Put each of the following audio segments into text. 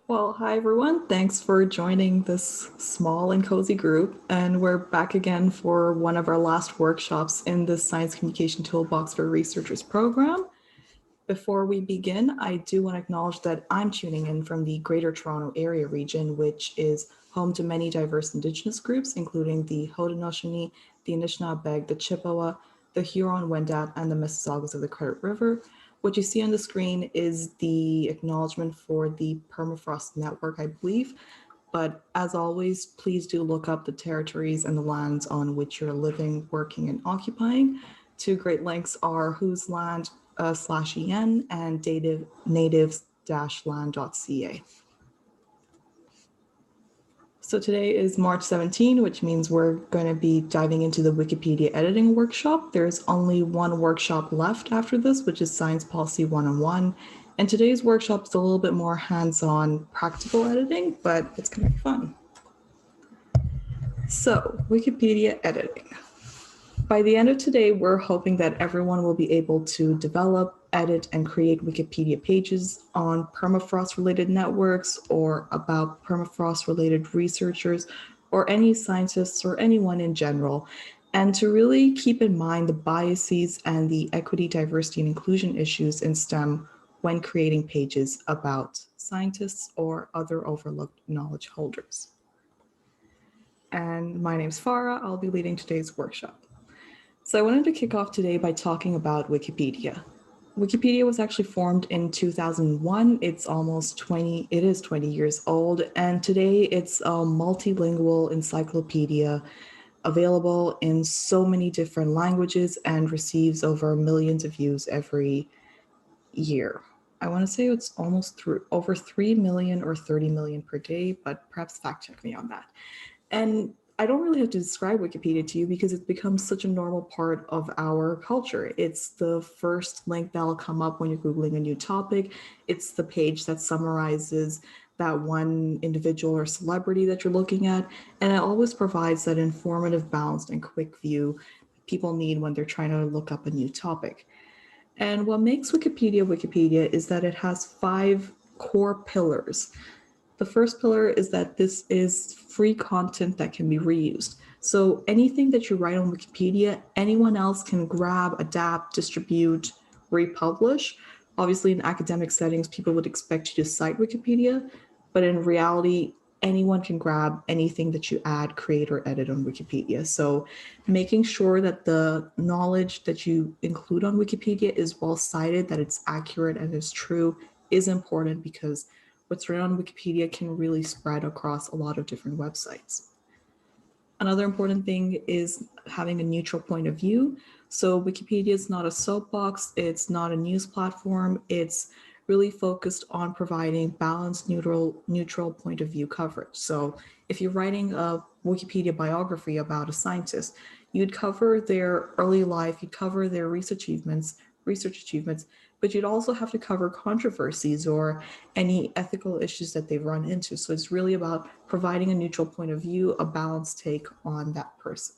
Well, hi everyone. Thanks for joining this small and cozy group. And we're back again for one of our last workshops in the Science Communication Toolbox for Researchers program. Before we begin, I do want to acknowledge that I'm tuning in from the Greater Toronto Area region, which is home to many diverse Indigenous groups, including the Haudenosaunee, the Anishinaabe, the Chippewa, the Huron-Wendat, and the Mississaugas of the Credit River. What you see on the screen is the acknowledgement for the Permafrost Network, I believe. But as always, please do look up the territories and the lands on which you're living, working, and occupying. Two great links are whose land /en and natives-land.ca. So today is March 17, which means we're going to be diving into the Wikipedia editing workshop. There's only one workshop left after this, which is Science Policy 101. And today's workshop is a little bit more hands-on practical editing, but it's going to be fun. So, Wikipedia editing. By the end of today, we're hoping that everyone will be able to develop, edit, and create Wikipedia pages on permafrost-related networks or about permafrost-related researchers or any scientists or anyone in general, and to really keep in mind the biases and the equity, diversity, and inclusion issues in STEM when creating pages about scientists or other overlooked knowledge holders. And my name's Farah. I'll be leading today's workshop. So I wanted to kick off today by talking about Wikipedia. Wikipedia was actually formed in 2001. It is 20 years old, and today it's a multilingual encyclopedia available in so many different languages and receives over millions of views every year. I want to say it's almost over 3 million or 30 million per day, but perhaps fact check me on that. And I don't really have to describe Wikipedia to you because it's become such a normal part of our culture. It's the first link that'll come up when you're Googling a new topic. It's the page that summarizes that one individual or celebrity that you're looking at. And it always provides that informative, balanced, and quick view people need when they're trying to look up a new topic. And what makes Wikipedia is that it has 5 core pillars. The first pillar is that this is free content that can be reused. So anything that you write on Wikipedia, anyone else can grab, adapt, distribute, republish. Obviously, in academic settings, people would expect you to cite Wikipedia, but in reality, anyone can grab anything that you add, create, or edit on Wikipedia. So making sure that the knowledge that you include on Wikipedia is well cited, that it's accurate and is true, is important because what's written on Wikipedia can really spread across a lot of different websites. Another important thing is having a neutral point of view. So Wikipedia is not a soapbox, it's not a news platform, it's really focused on providing balanced, neutral point of view coverage. So if you're writing a Wikipedia biography about a scientist, you'd cover their early life, you'd cover their research achievements, but you'd also have to cover controversies or any ethical issues that they've run into. So it's really about providing a neutral point of view, a balanced take on that person.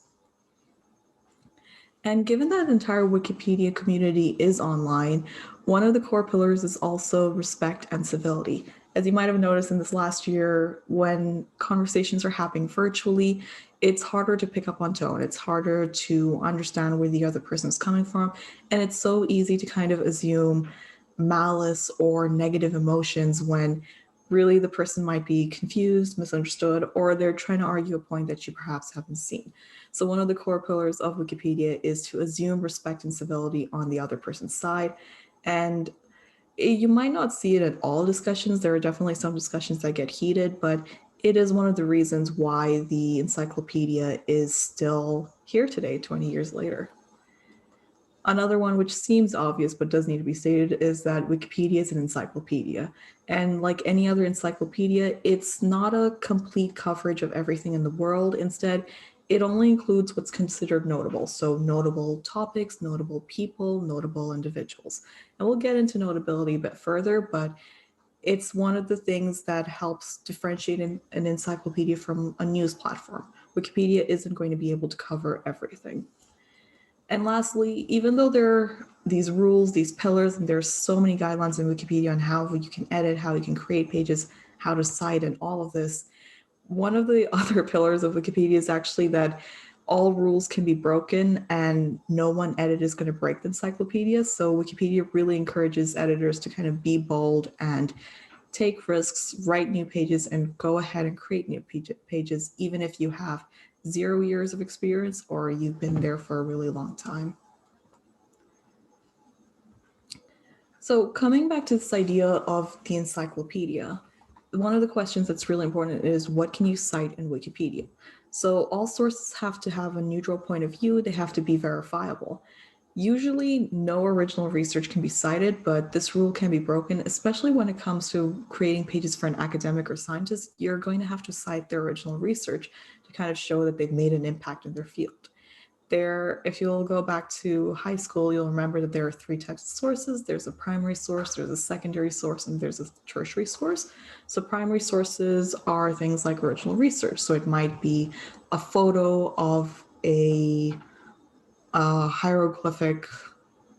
And given that the entire Wikipedia community is online, one of the core pillars is also respect and civility. As you might have noticed in this last year, when conversations are happening virtually, it's harder to pick up on tone. It's harder to understand where the other person is coming from. And it's so easy to kind of assume malice or negative emotions when really the person might be confused, misunderstood, or they're trying to argue a point that you perhaps haven't seen. So one of the core pillars of Wikipedia is to assume respect and civility on the other person's side. And you might not see it at all discussions. There are definitely some discussions that get heated, but it is one of the reasons why the encyclopedia is still here today, 20 years later. Another one which seems obvious but does need to be stated is that Wikipedia is an encyclopedia. And like any other encyclopedia, it's not a complete coverage of everything in the world. Instead, it only includes what's considered notable. So notable topics, notable people, notable individuals. And we'll get into notability a bit further, but it's one of the things that helps differentiate an encyclopedia from a news platform. Wikipedia isn't going to be able to cover everything. And lastly, even though there are these rules, these pillars, and there's so many guidelines in Wikipedia on how you can edit, how you can create pages, how to cite and all of this. One of the other pillars of Wikipedia is actually that all rules can be broken and no one edit is going to break the encyclopedia. So Wikipedia really encourages editors to kind of be bold and take risks, write new pages, and go ahead and create new pages, even if you have 0 years of experience or you've been there for a really long time. So coming back to this idea of the encyclopedia, one of the questions that's really important is what can you cite in Wikipedia? So all sources have to have a neutral point of view. They have to be verifiable. Usually no original research can be cited, but this rule can be broken, especially when it comes to creating pages for an academic or scientist. You're going to have to cite their original research to kind of show that they've made an impact in their field. If you'll go back to high school, you'll remember that there are 3 types of sources. There's a primary source, there's a secondary source, and there's a tertiary source. So primary sources are things like original research. So it might be a photo of a hieroglyphic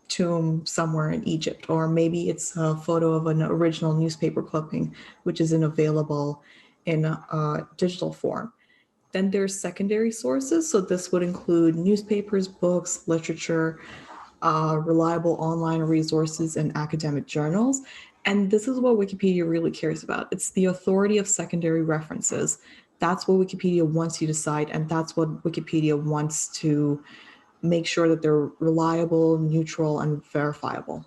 tomb somewhere in Egypt, or maybe it's a photo of an original newspaper clipping, which isn't available in a digital form. Then there's secondary sources. So this would include newspapers, books, literature, reliable online resources, and academic journals. And this is what Wikipedia really cares about. It's the authority of secondary references. That's what Wikipedia wants you to cite, and that's what Wikipedia wants to make sure that they're reliable, neutral, and verifiable.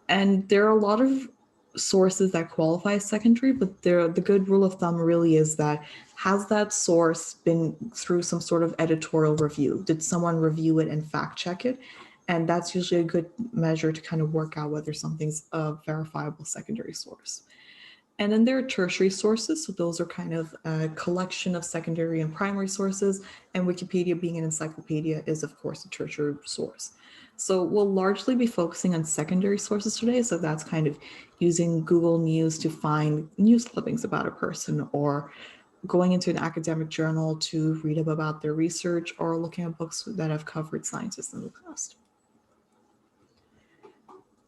And there are a lot of sources that qualify as secondary, but the good rule of thumb really is that has that source been through some sort of editorial review? Did someone review it and fact check it? And that's usually a good measure to kind of work out whether something's a verifiable secondary source. And then there are tertiary sources. So those are kind of a collection of secondary and primary sources. And Wikipedia, being an encyclopedia, is of course a tertiary source. So we'll largely be focusing on secondary sources today. So that's kind of using Google News to find news clippings about a person, or going into an academic journal to read about their research, or looking at books that have covered scientists in the past.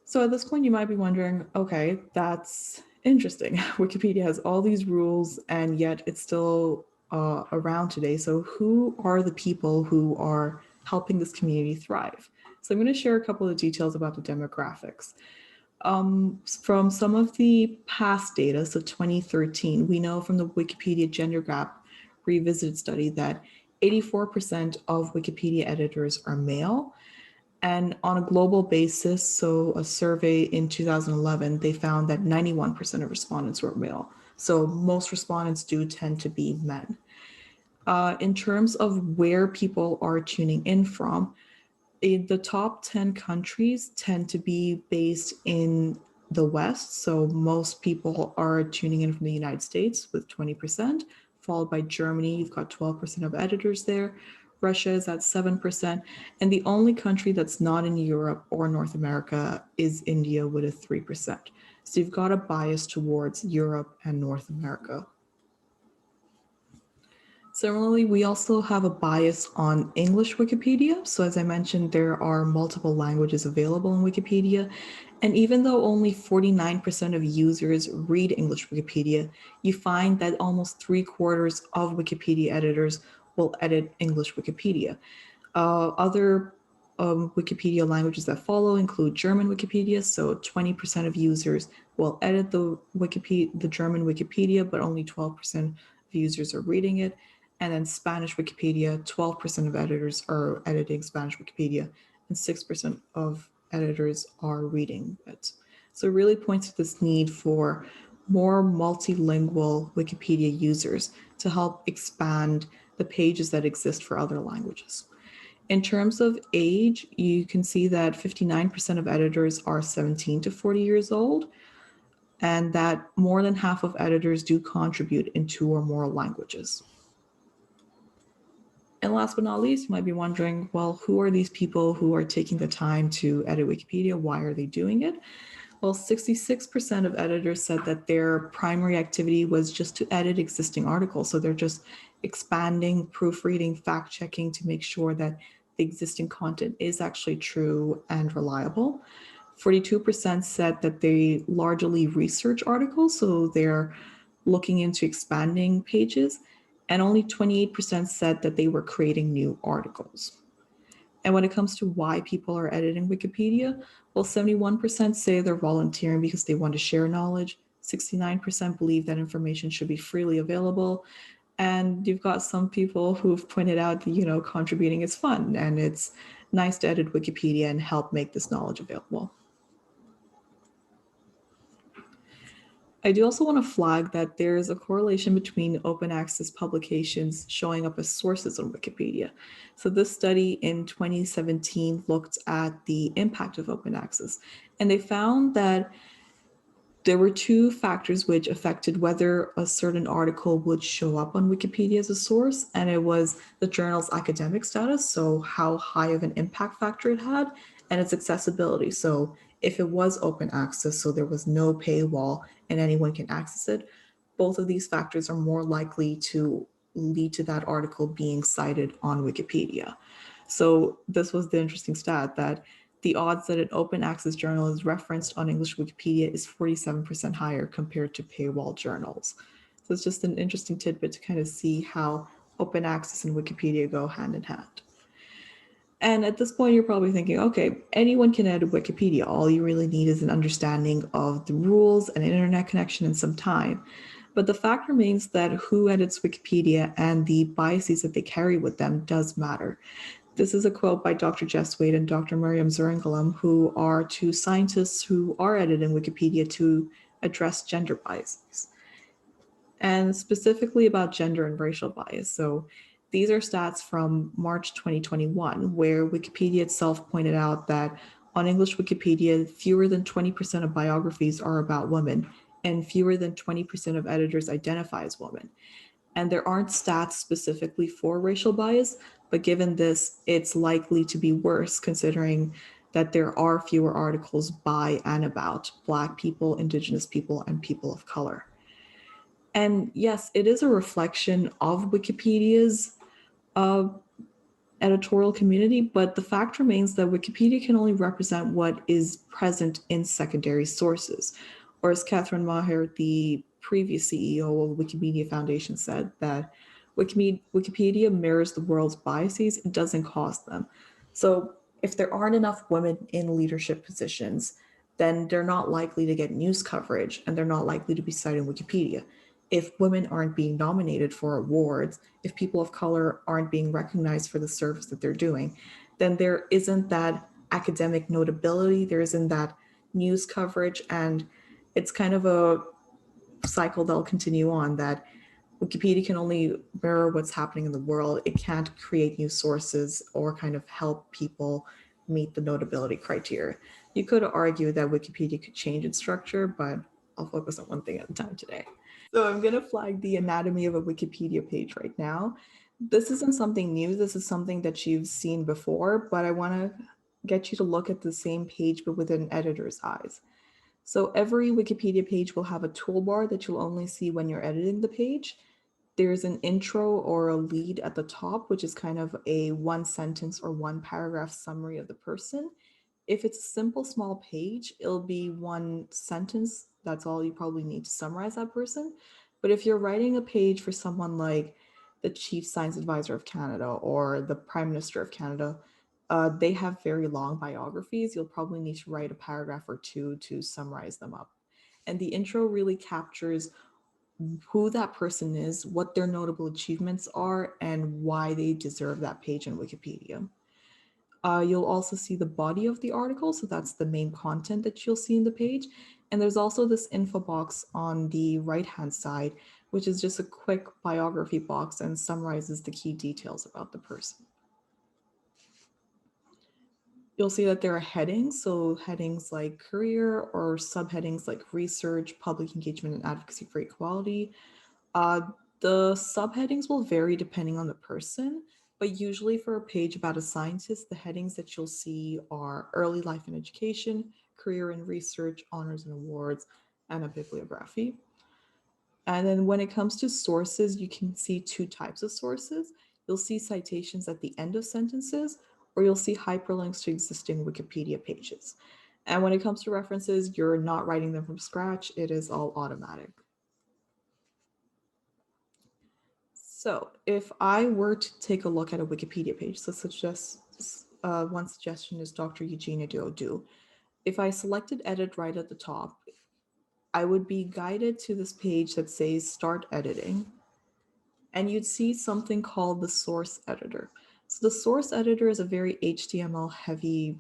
So at this point, you might be wondering, okay, that's interesting. Wikipedia has all these rules and yet it's still around today. So who are the people who are helping this community thrive? So I'm going to share a couple of details about the demographics. From some of the past data, so 2013, we know from the Wikipedia Gender Gap Revisited study that 84% of Wikipedia editors are male. And on a global basis, so a survey in 2011, they found that 91% of respondents were male. So most respondents do tend to be men. In terms of where people are tuning in from, the top 10 countries tend to be based in the West. So most people are tuning in from the United States with 20%, followed by Germany. You've got 12% of editors there. Russia is at 7%. And the only country that's not in Europe or North America is India with a 3%. So you've got a bias towards Europe and North America. Similarly, we also have a bias on English Wikipedia. So as I mentioned, there are multiple languages available in Wikipedia. And even though only 49% of users read English Wikipedia, you find that almost 3/4 of Wikipedia editors will edit English Wikipedia. Other Wikipedia languages that follow include German Wikipedia. So 20% of users will edit the German Wikipedia, but only 12% of users are reading it. And then Spanish Wikipedia, 12% of editors are editing Spanish Wikipedia, and 6% of editors are reading it. So it really points to this need for more multilingual Wikipedia users to help expand the pages that exist for other languages. In terms of age, you can see that 59% of editors are 17 to 40 years old, and that more than half of editors do contribute in 2 or more languages. And last but not least, you might be wondering, well, who are these people who are taking the time to edit Wikipedia? Why are they doing it? Well, 66% of editors said that their primary activity was just to edit existing articles. So they're just expanding, proofreading, fact-checking to make sure that the existing content is actually true and reliable. 42% said that they largely research articles. So they're looking into expanding pages, and only 28% said that they were creating new articles. And when it comes to why people are editing Wikipedia, well, 71% say they're volunteering because they want to share knowledge, 69% believe that information should be freely available, and you've got some people who've pointed out that, contributing is fun and it's nice to edit Wikipedia and help make this knowledge available. I do also want to flag that there's a correlation between open access publications showing up as sources on Wikipedia. So this study in 2017 looked at the impact of open access, and they found that there were two factors which affected whether a certain article would show up on Wikipedia as a source, and it was the journal's academic status, so how high of an impact factor it had, and its accessibility. So if it was open access, so there was no paywall and anyone can access it, both of these factors are more likely to lead to that article being cited on Wikipedia. So this was the interesting stat that the odds that an open access journal is referenced on English Wikipedia is 47% higher compared to paywall journals. So it's just an interesting tidbit to kind of see how open access and Wikipedia go hand in hand. And at this point, you're probably thinking, okay, anyone can edit Wikipedia. All you really need is an understanding of the rules, an internet connection, and some time. But the fact remains that who edits Wikipedia and the biases that they carry with them does matter. This is a quote by Dr. Jess Wade and Dr. Miriam Zeringalam, who are two scientists who are editing Wikipedia to address gender biases, and specifically about gender and racial bias. So these are stats from March 2021, where Wikipedia itself pointed out that on English Wikipedia, fewer than 20% of biographies are about women, and fewer than 20% of editors identify as women. And there aren't stats specifically for racial bias, but given this, it's likely to be worse considering that there are fewer articles by and about Black people, Indigenous people, and people of color. And yes, it is a reflection of Wikipedia's editorial community, but the fact remains that Wikipedia can only represent what is present in secondary sources. Or as Catherine Maher, the previous CEO of Wikimedia Foundation, said that Wikipedia mirrors the world's biases, it doesn't cause them. So if there aren't enough women in leadership positions, then they're not likely to get news coverage and they're not likely to be cited in Wikipedia. If women aren't being nominated for awards, if people of color aren't being recognized for the service that they're doing, then there isn't that academic notability, there isn't that news coverage, and it's kind of a cycle that'll continue on, that Wikipedia can only mirror what's happening in the world. It can't create new sources or kind of help people meet the notability criteria. You could argue that Wikipedia could change its structure, but I'll focus on one thing at a time today. So I'm going to flag the anatomy of a Wikipedia page right now. This isn't something new. This is something that you've seen before, but I want to get you to look at the same page, but with an editor's eyes. So every Wikipedia page will have a toolbar that you'll only see when you're editing the page. There's an intro or a lead at the top, which is kind of a one sentence or one paragraph summary of the person. If it's a simple small page, it'll be one sentence. That's all you probably need to summarize that person. But if you're writing a page for someone like the Chief Science Advisor of Canada or the Prime Minister of Canada, they have very long biographies. You'll probably need to write a paragraph or two to summarize them up. And the intro really captures who that person is, what their notable achievements are, and why they deserve that page in Wikipedia. You'll also see the body of the article, so that's the main content that you'll see in the page. And there's also this info box on the right-hand side, which is just a quick biography box and summarizes the key details about the person. You'll see that there are headings, so headings like career or subheadings like research, public engagement, and advocacy for equality. The subheadings will vary depending on the person, but usually for a page about a scientist, the headings that you'll see are early life and education, career and research, honors and awards, and a bibliography. And then when it comes to sources, you can see two types of sources. You'll see citations at the end of sentences, or you'll see hyperlinks to existing Wikipedia pages. And when it comes to references, you're not writing them from scratch, it is all automatic. So if I were to take a look at a Wikipedia page, so one suggestion is Dr. Eugenia Diodu. If I selected edit right at the top, I would be guided to this page that says start editing, and you'd see something called the source editor. So the source editor is a very HTML heavy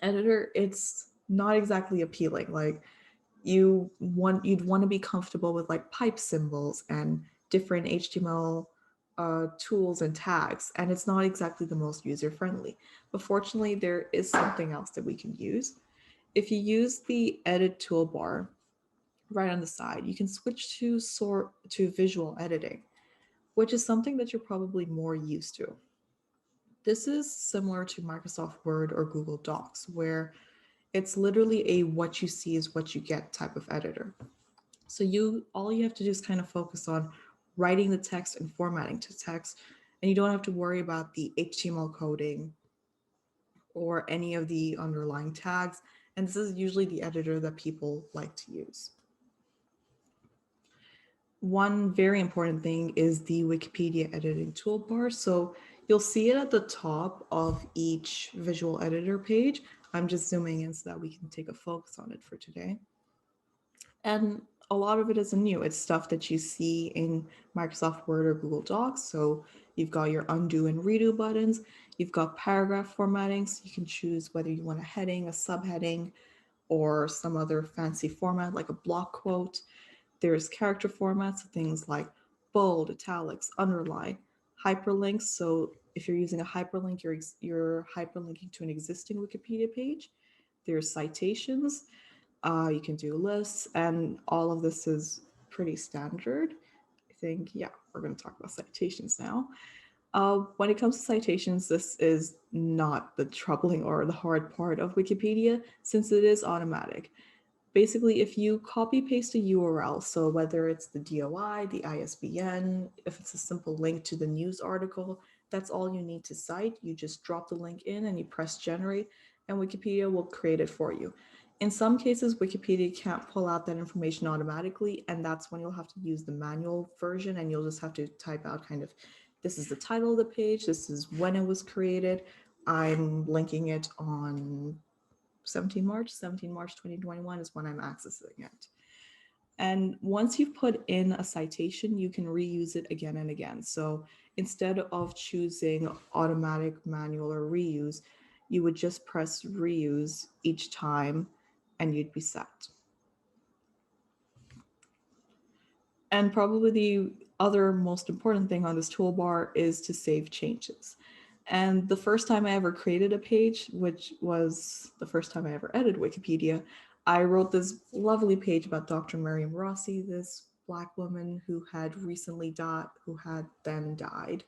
editor. It's not exactly appealing. Like you'd want to be comfortable with like pipe symbols and different HTML tools and tags, and it's not exactly the most user friendly. But fortunately, there is something else that we can use. If you use the edit toolbar right on the side, you can switch to visual editing, which is something that you're probably more used to. This is similar to Microsoft Word or Google Docs, where it's literally a what you see is what you get type of editor. So all you have to do is kind of focus on writing the text and formatting to text, and you don't have to worry about the HTML coding or any of the underlying tags. And this is usually the editor that people like to use. One very important thing is the Wikipedia editing toolbar. So you'll see it at the top of each visual editor page. I'm just zooming in so that we can take a focus on it for today. And a lot of it isn't new. It's stuff that you see in Microsoft Word or Google Docs. So you've got your undo and redo buttons. You've got paragraph formatting. So you can choose whether you want a heading, a subheading, or some other fancy format like a block quote. There's character formats, things like bold, italics, underline, hyperlinks. So if you're using a hyperlink, you're hyperlinking to an existing Wikipedia page. There's citations. You can do lists, and all of this is pretty standard. I think, yeah, we're going to talk about citations now. When it comes to citations, this is not the troubling or the hard part of Wikipedia, since it is automatic. Basically, if you copy paste a URL, so whether it's the DOI, the ISBN, if it's a simple link to the news article, that's all you need to cite. You just drop the link in and you press generate, and Wikipedia will create it for you. In some cases, Wikipedia can't pull out that information automatically, and that's when you'll have to use the manual version, and you'll just have to type out kind of, this is the title of the page, this is when it was created, I'm linking it on 17 March 2021 is when I'm accessing it. And once you've put in a citation, you can reuse it again and again. So instead of choosing automatic, manual, or reuse, you would just press reuse each time and you'd be set. And probably the other most important thing on this toolbar is to save changes. And the first time I ever created a page, which was the first time I ever edited Wikipedia, I wrote this lovely page about Dr. Miriam Rossi, this Black woman who had recently died, who had then died,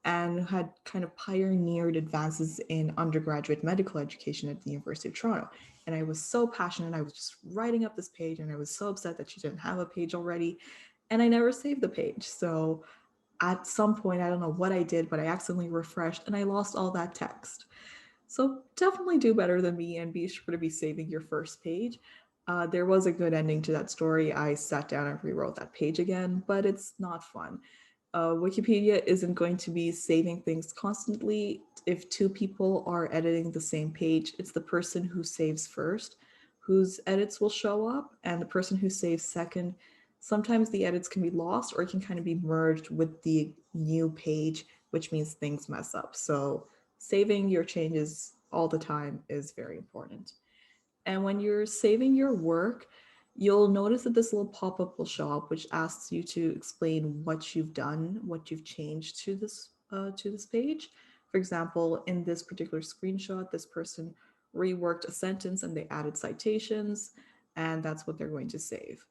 and had kind of pioneered advances in undergraduate medical education at the University of Toronto. And I was so passionate. I was just writing up this page, and I was so upset that she didn't have a page already. And I never saved the page. So at some point, I don't know what I did, but I accidentally refreshed and I lost all that text. So definitely do better than me and be sure to be saving your first page. There was a good ending to that story. I sat down and rewrote that page again, but it's not fun. Wikipedia isn't going to be saving things constantly. If two people are editing the same page, it's the person who saves first whose edits will show up, and the person who saves second. Sometimes the edits can be lost or it can kind of be merged with the new page, which means things mess up. So saving your changes all the time is very important. And when you're saving your work, you'll notice that this little pop-up will show up, which asks you to explain what you've done, what you've changed to this page. For example, in this particular screenshot, this person reworked a sentence and they added citations, and that's what they're going to save.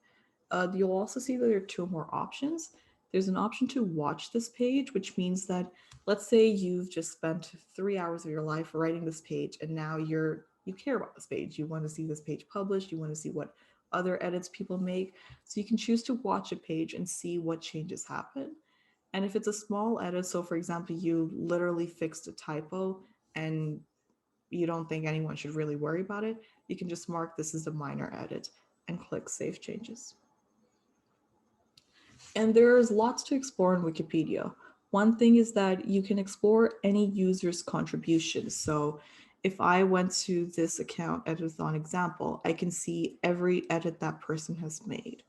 You'll also see that there are two more options. There's an option to watch this page, which means that, let's say you've just spent 3 hours of your life writing this page, and now you care about this page. You want to see this page published. You want to see what other edits people make. So you can choose to watch a page and see what changes happen. And if it's a small edit, so for example, you literally fixed a typo and you don't think anyone should really worry about it, you can just mark this as a minor edit and click Save Changes. And there's lots to explore in Wikipedia. One thing is that you can explore any user's contributions. So if I went to this account editathon example, I can see every edit that person has made.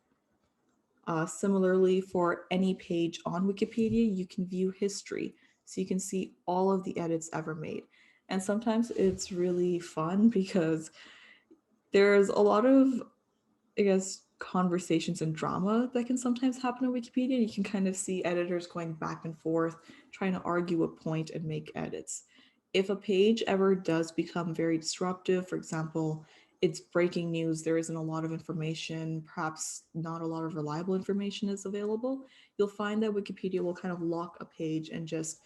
Similarly, for any page on Wikipedia, you can view history. So you can see all of the edits ever made. And sometimes it's really fun because there's a lot of, I guess, conversations and drama that can sometimes happen on Wikipedia. You can kind of see editors going back and forth, trying to argue a point and make edits. If a page ever does become very disruptive, for example, it's breaking news, there isn't a lot of information, perhaps not a lot of reliable information is available, you'll find that Wikipedia will kind of lock a page and just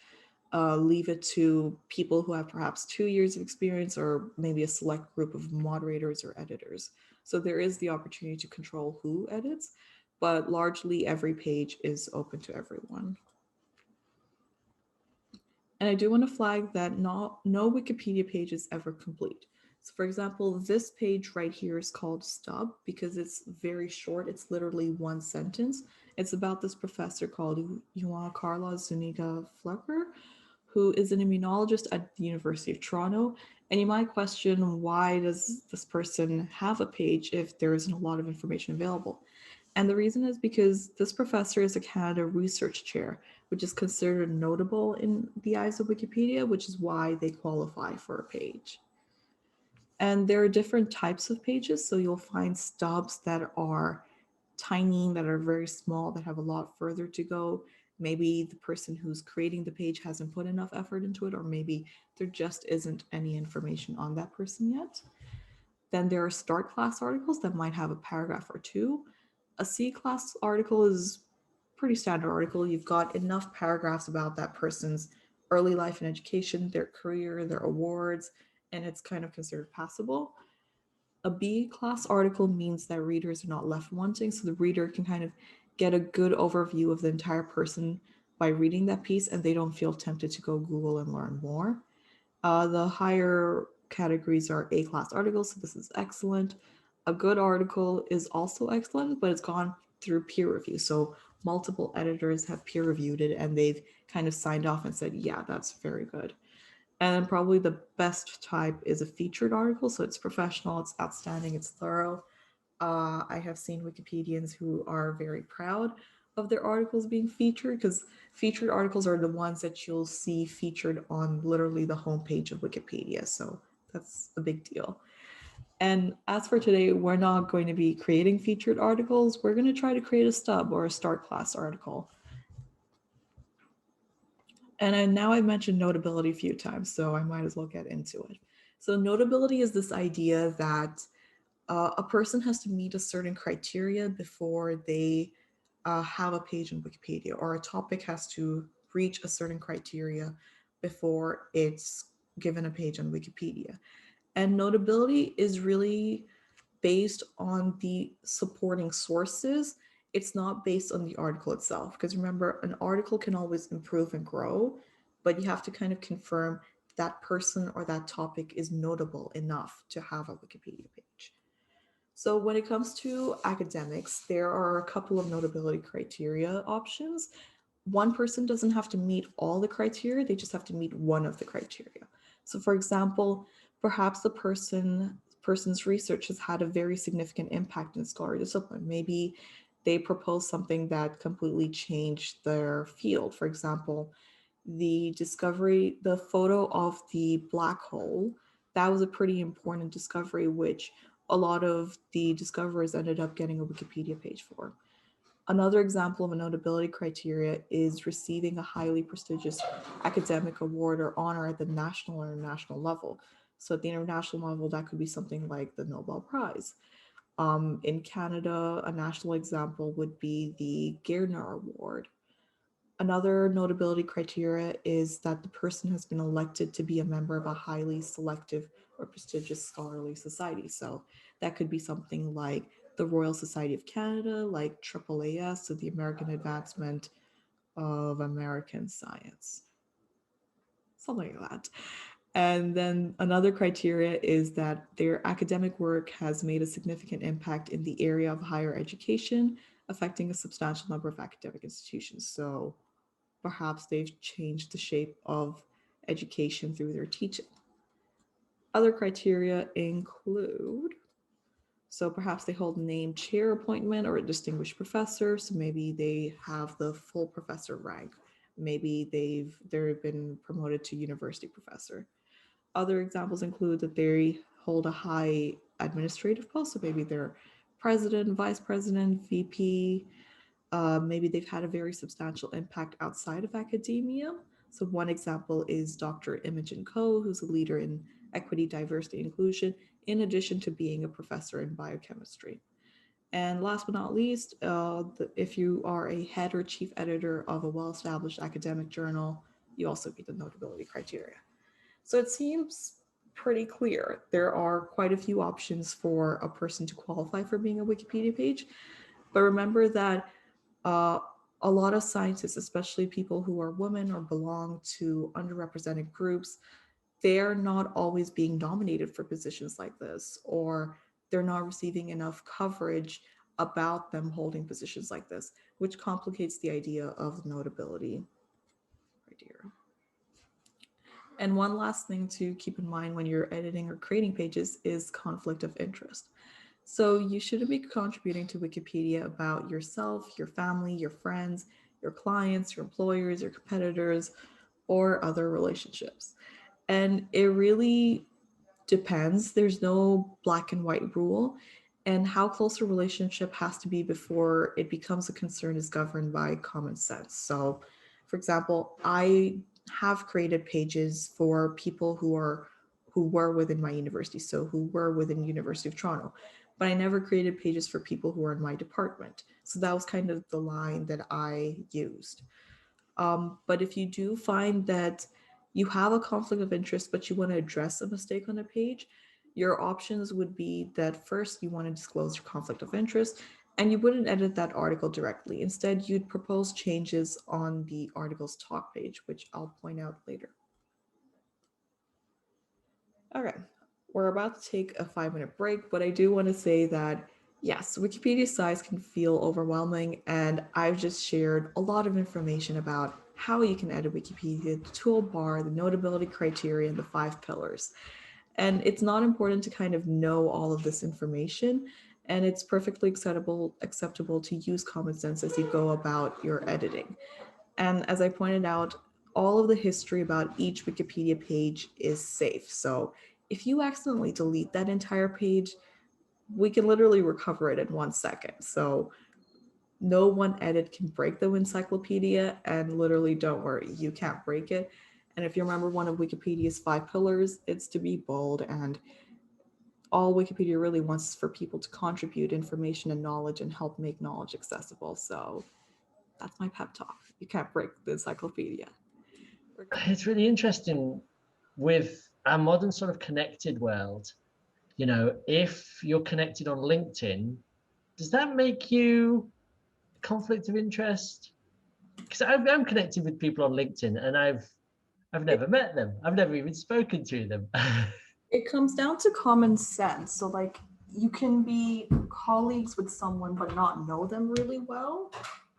leave it to people who have perhaps 2 years of experience or maybe a select group of moderators or editors. So there is the opportunity to control who edits, but largely every page is open to everyone. And I do want to flag that no Wikipedia page is ever complete. So for example, this page right here is called Stub because it's very short. It's literally one sentence. It's about this professor called Juan Carlos Zuniga Flecker, who is an immunologist at the University of Toronto. And you might question, why does this person have a page if there isn't a lot of information available? And the reason is because this professor is a Canada Research Chair, which is considered notable in the eyes of Wikipedia, which is why they qualify for a page. And there are different types of pages. So you'll find stubs that are tiny, that are very small, that have a lot further to go. Maybe the person who's creating the page hasn't put enough effort into it, or maybe there just isn't any information on that person yet. Then there are start class articles that might have a paragraph or two. A C class article is pretty standard article. You've got enough paragraphs about that person's early life and education, their career, their awards, and it's kind of considered passable. A B class article means that readers are not left wanting, so the reader can kind of get a good overview of the entire person by reading that piece and they don't feel tempted to go Google and learn more. The higher categories are A class articles, so this is excellent. A good article is also excellent, but it's gone through peer review. So multiple editors have peer reviewed it and they've kind of signed off and said, yeah, that's very good. And then probably the best type is a featured article. So it's professional, it's outstanding, it's thorough. I have seen Wikipedians who are very proud of their articles being featured, because featured articles are the ones that you'll see featured on literally the homepage of Wikipedia. So that's a big deal. And as for today, we're not going to be creating featured articles. We're going to try to create a stub or a start class article. And now I've mentioned notability a few times, so I might as well get into it. So notability is this idea that a person has to meet a certain criteria before they have a page in Wikipedia, or a topic has to reach a certain criteria before it's given a page on Wikipedia. And notability is really based on the supporting sources. It's not based on the article itself, because remember, an article can always improve and grow, but you have to kind of confirm that person or that topic is notable enough to have a Wikipedia page. So when it comes to academics, there are a couple of notability criteria options. One person doesn't have to meet all the criteria, they just have to meet one of the criteria. So for example, perhaps the person's research has had a very significant impact in scholarly discipline. Maybe they proposed something that completely changed their field. For example, the photo of the black hole, that was a pretty important discovery, which a lot of the discoverers ended up getting a Wikipedia page for. Another example of a notability criteria is receiving a highly prestigious academic award or honor at the national or international level. So at the international level, that could be something like the Nobel Prize. In Canada, a national example would be the Gairdner Award. Another notability criteria is that the person has been elected to be a member of a highly selective or prestigious scholarly society. So that could be something like the Royal Society of Canada, like AAAS, so the American Advancement of American Science, something like that. And then another criteria is that their academic work has made a significant impact in the area of higher education, affecting a substantial number of academic institutions. So perhaps they've changed the shape of education through their teaching. Other criteria include, so perhaps they hold a named chair appointment or a distinguished professor. So maybe they have the full professor rank. Maybe they've been promoted to university professor. Other examples include that they hold a high administrative post. So maybe they're president, vice president, VP. Maybe they've had a very substantial impact outside of academia. So one example is Dr. Imogen Coe, who's a leader in equity, diversity, inclusion, in addition to being a professor in biochemistry. And last but not least, if you are a head or chief editor of a well-established academic journal, you also meet the notability criteria. So it seems pretty clear. There are quite a few options for a person to qualify for being a Wikipedia page. But remember that a lot of scientists, especially people who are women or belong to underrepresented groups, they're not always being nominated for positions like this, or they're not receiving enough coverage about them holding positions like this, which complicates the idea of notability criteria. And one last thing to keep in mind when you're editing or creating pages is conflict of interest. So you shouldn't be contributing to Wikipedia about yourself, your family, your friends, your clients, your employers, your competitors, or other relationships. And it really depends. There's no black and white rule. And how close a relationship has to be before it becomes a concern is governed by common sense. So, for example, I have created pages for people who were within my university, so who were within University of Toronto, but I never created pages for people who were in my department. So that was kind of the line that I used. But if you do find that you have a conflict of interest, but you want to address a mistake on a page, your options would be that first you want to disclose your conflict of interest, and you wouldn't edit that article directly. Instead, you'd propose changes on the article's talk page, which I'll point out later. Okay, we're about to take a 5-minute break, but I do want to say that yes, Wikipedia size can feel overwhelming, and I've just shared a lot of information about how you can edit Wikipedia, the toolbar, the notability criteria, and the 5 pillars. And it's not important to kind of know all of this information, and it's perfectly acceptable to use common sense as you go about your editing. And as I pointed out, all of the history about each Wikipedia page is safe. So if you accidentally delete that entire page, we can literally recover it in 1 second. So no one edit can break the encyclopedia, and literally don't worry, you can't break it. And if you remember one of Wikipedia's 5 pillars, it's to be bold, and all Wikipedia really wants is for people to contribute information and knowledge and help make knowledge accessible. So that's my pep talk. You can't break the encyclopedia. It's really interesting with our modern sort of connected world. You know, if you're connected on LinkedIn, does that make you a conflict of interest? Because I'm connected with people on LinkedIn, and I've never met them. I've never even spoken to them. It comes down to common sense. So like you can be colleagues with someone but not know them really well.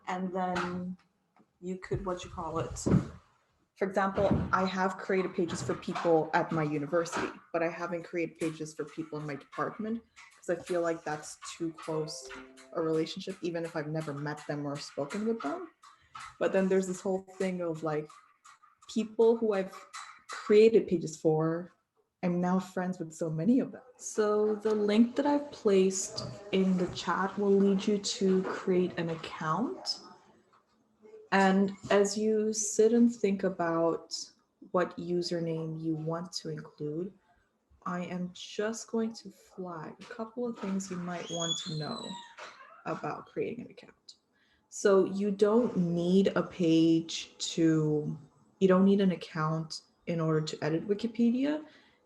And then you could, what you call it? For example, I have created pages for people at my university, but I haven't created pages for people in my department because I feel like that's too close a relationship, even if I've never met them or spoken with them. But then there's this whole thing of like people who I've created pages for, I'm now friends with so many of them. So the link that I've placed in the chat will lead you to create an account. And as you sit and think about what username you want to include, I am just going to flag a couple of things you might want to know about creating an account. So you don't need a page you don't need an account in order to edit Wikipedia.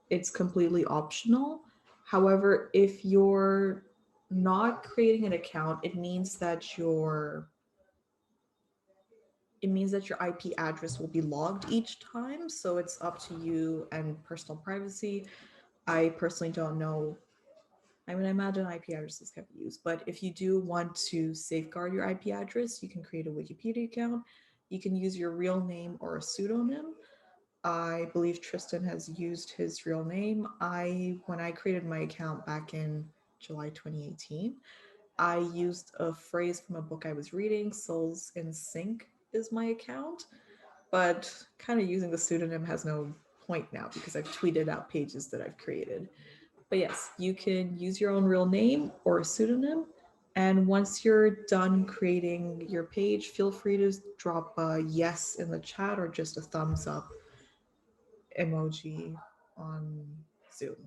It's completely optional. However, if you're not creating an account, it means that your IP address will be logged each time. So it's up to you and personal privacy. I personally don't know I mean, I imagine IP addresses can be used, but if you do want to safeguard your IP address, you can create a Wikipedia account. You can use your real name or a pseudonym. I believe Tristan has used his real name. When I created my account back in July 2018, I used a phrase from a book I was reading. Souls in Sync is my account, but kind of using the pseudonym has no point now because I've tweeted out pages that I've created. But yes, you can use your own real name or a pseudonym. And once you're done creating your page, feel free to drop a yes in the chat or just a thumbs up emoji on Zoom.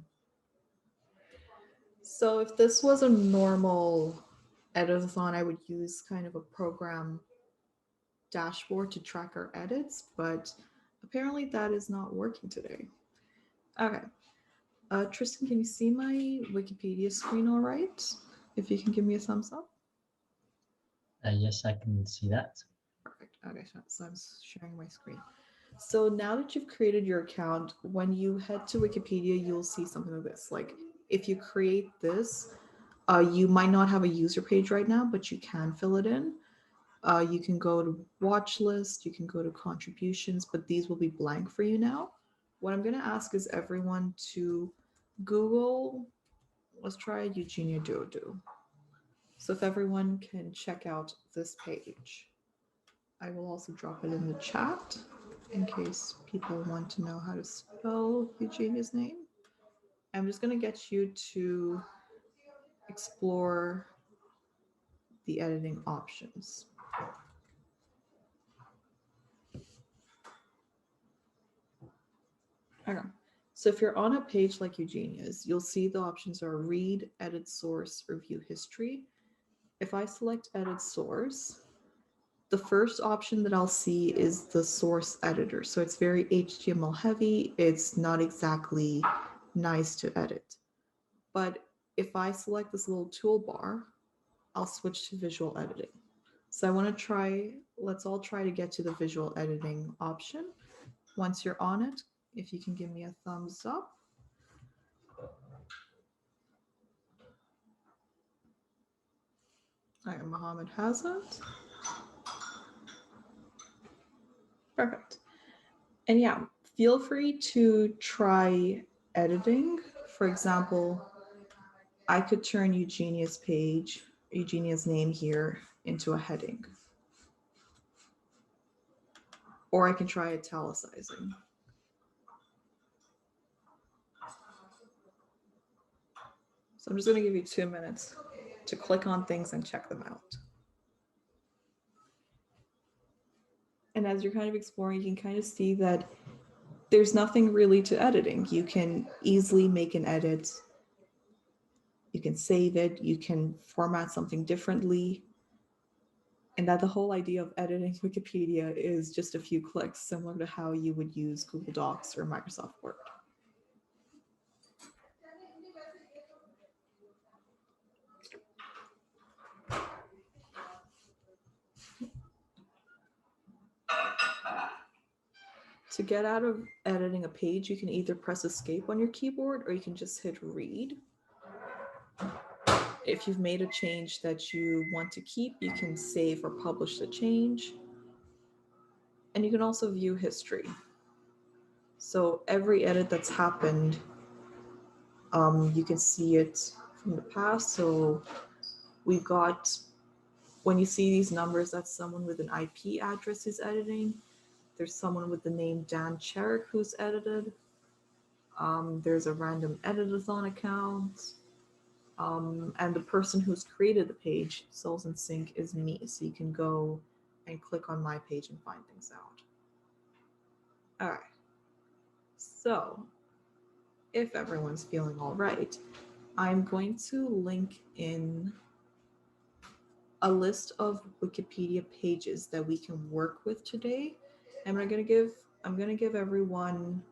So if this was a normal editathon, I would use kind of a program dashboard to track our edits, but apparently that is not working today. Okay. Tristan, can you see my Wikipedia screen all right? If you can give me a thumbs up. Yes, I can see that. Perfect. Okay, so I'm sharing my screen. So now that you've created your account, when you head to Wikipedia, you'll see something like this. Like if you create this, you might not have a user page right now, but you can fill it in. You can go to watch list, you can go to contributions, but these will be blank for you now. What I'm going to ask is everyone to Google, let's try Eugenia Dodo. So if everyone can check out this page, I will also drop it in the chat in case people want to know how to spell Eugenia's name. I'm just going to get you to explore the editing options. Okay. So if you're on a page like Eugenia's, you'll see the options are read, edit source, or view history. If I select edit source, the first option that I'll see is the source editor. So it's very HTML heavy. It's not exactly nice to edit. But if I select this little toolbar, I'll switch to visual editing. So I want to try, let's all try to get to the visual editing option. Once you're on it, if you can give me a thumbs up. All right, Mohammed has it. Perfect. And yeah, feel free to try editing. For example, I could turn Eugenia's page, Eugenia's name here into a heading. Or I can try italicizing. So I'm just going to give you 2 minutes to click on things and check them out. And as you're kind of exploring, you can kind of see that there's nothing really to editing. You can easily make an edit. You can save it. You can format something differently. And that the whole idea of editing Wikipedia is just a few clicks, similar to how you would use Google Docs or Microsoft Word. To get out of editing a page, you can either press escape on your keyboard or you can just hit read. If you've made a change that you want to keep, you can save or publish the change. And you can also view history. So every edit that's happened, you can see it from the past. So we've got, when you see these numbers, that's someone with an IP address who's editing. There's someone with the name Dan Cherrick who's edited. There's a random editathon account. And the person who's created the page, Souls in Sync, is me. So you can go and click on my page and find things out. All right. So if everyone's feeling all right, I'm going to link in a list of Wikipedia pages that we can work with today. And I'm going to give everyone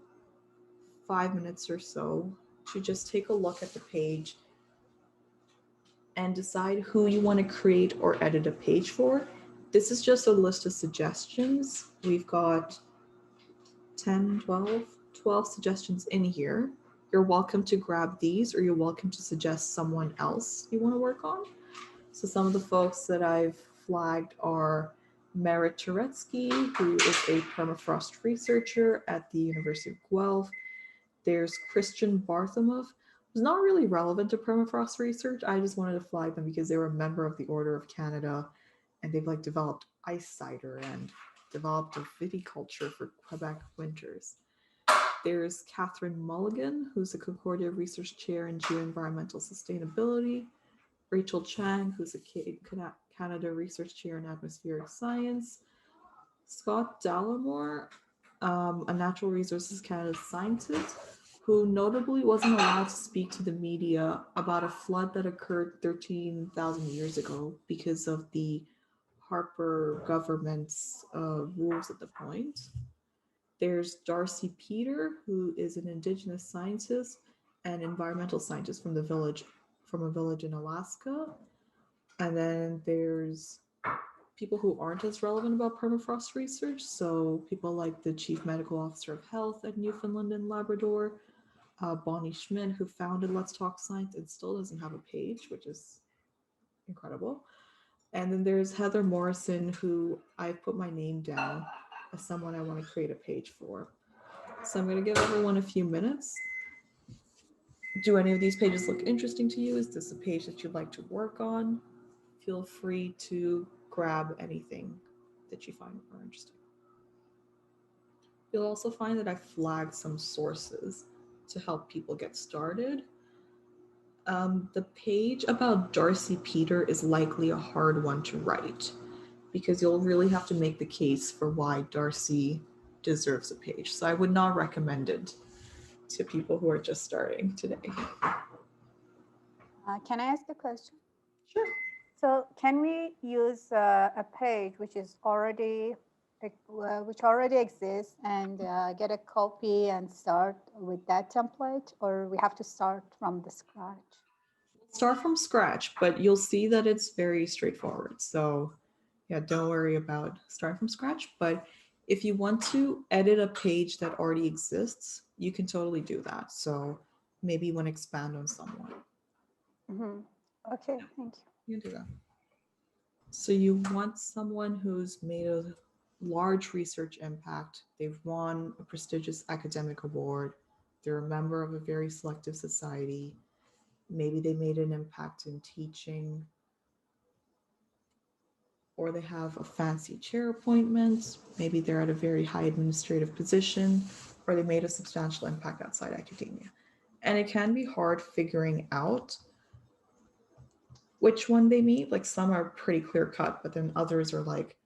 5 minutes or so to just take a look at the page and decide who you want to create or edit a page for. This is just a list of suggestions. We've got 10, 12 suggestions in here. you're welcome to grab these, or you're welcome to suggest someone else you want to work on. So some of the folks that I've flagged are Merit Turetsky, who is a permafrost researcher at the University of Guelph. There's Christian Barthomov, who's not really relevant to permafrost research. I just wanted to flag them because they were a member of the Order of Canada, and they've like developed ice cider and developed a viticulture for Quebec winters. There's Catherine Mulligan, who's a Concordia Research Chair in Geoenvironmental Sustainability. Rachel Chang, who's a Canada Research Chair in Atmospheric Science. Scott Dallimore, a Natural Resources Canada scientist, who notably wasn't allowed to speak to the media about a flood that occurred 13,000 years ago because of the Harper government's rules at the point. There's Darcy Peter, who is an Indigenous scientist and environmental scientist from a village in Alaska. And then there's people who aren't as relevant about permafrost research. So people like the Chief Medical Officer of Health at Newfoundland and Labrador, Bonnie Schmidt, who founded Let's Talk Science and still doesn't have a page, which is incredible. And then there's Heather Morrison, who I've put my name down as someone I want to create a page for. So I'm going to give everyone a few minutes. Do any of these pages look interesting to you? Is this a page that you'd like to work on? Feel free to grab anything that you find more interesting. You'll also find that I flagged some sources to help people get started. The page about Darcy Peter is likely a hard one to write because you'll really have to make the case for why Darcy deserves a page. So I would not recommend it to people who are just starting today. Can I ask a question? Sure. So can we use a page which is already which already exists and get a copy and start with that template, or we have to start from the scratch? Start from scratch, but you'll see that it's very straightforward. So yeah, don't worry about starting from scratch. But if you want to edit a page that already exists, you can totally do that. So maybe you want to expand on someone. Okay, thank you. You can do that. So you want someone who's made a large research impact. They've won a prestigious academic award. They're a member of a very selective society. Maybe they made an impact in teaching, or they have a fancy chair appointment. Maybe they're at a very high administrative position, or they made a substantial impact outside academia. And it can be hard figuring out which one they meet. Like some are pretty clear cut, but then others are like,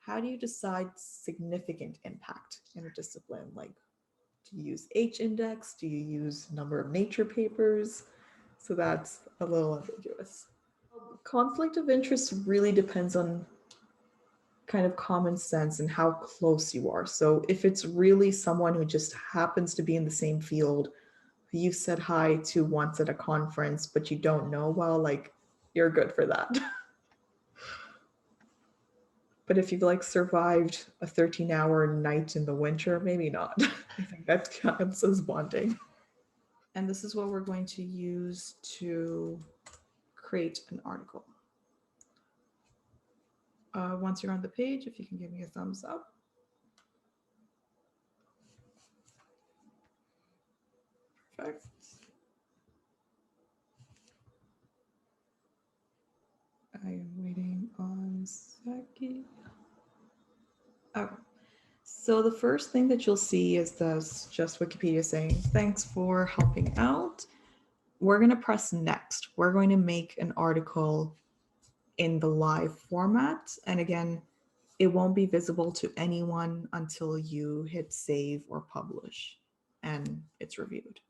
how do you decide significant impact in a discipline? Like, do you use H-index? Do you use number of Nature papers? So that's a little ambiguous. Conflict of interest really depends on kind of common sense and how close you are. So if it's really someone who just happens to be in the same field, who you've said hi to once at a conference, but you don't know well, like you're good for that. But if you've like survived a 13-hour night in the winter, maybe not. I think that counts as bonding. And this is what we're going to use to create an article. Once you're on the page, if you can give me a thumbs up. Perfect. I am waiting on Saki. Okay. So the first thing that you'll see is this just Wikipedia saying, thanks for helping out. We're going to press next. We're going to make an article in the live format. And again, it won't be visible to anyone until you hit save or publish and it's reviewed.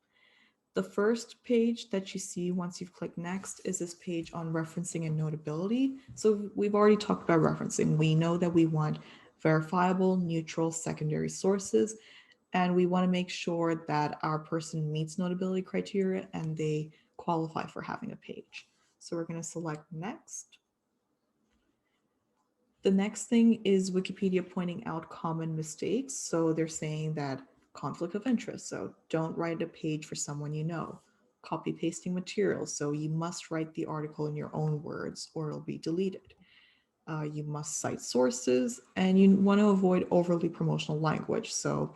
The first page that you see once you've clicked next is this page on referencing and notability. So we've already talked about referencing. We know that we want verifiable, neutral secondary sources, and we want to make sure that our person meets notability criteria and they qualify for having a page. So we're going to select next. The next thing is Wikipedia pointing out common mistakes. So they're saying that conflict of interest. So don't write a page for someone you know. Copy pasting materials. So you must write the article in your own words or it'll be deleted. You must cite sources, and you want to avoid overly promotional language. So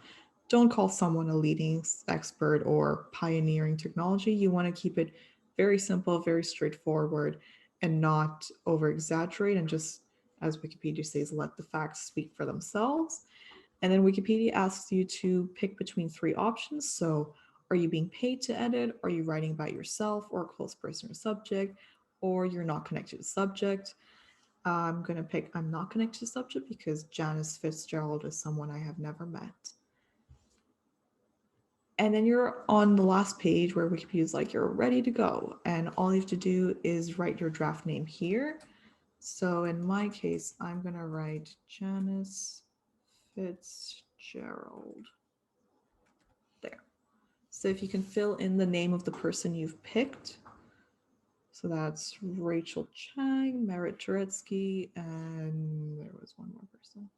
don't call someone a leading expert or pioneering technology. You want to keep it very simple, very straightforward, and not over exaggerate, and just, as Wikipedia says, let the facts speak for themselves. And then Wikipedia asks you to pick between 3 options. So are you being paid to edit? Are you writing about yourself or a close person or subject? Or you're not connected to subject? I'm going to pick I'm not connected to subject because Janice Fitzgerald is someone I have never met. And then you're on the last page where Wikipedia is like, you're ready to go. And all you have to do is write your draft name here. So in my case, I'm going to write Janice Fitzgerald. There. So if you can fill in the name of the person you've picked. So that's Rachel Chang, Merit Turetsky, and there was one more person.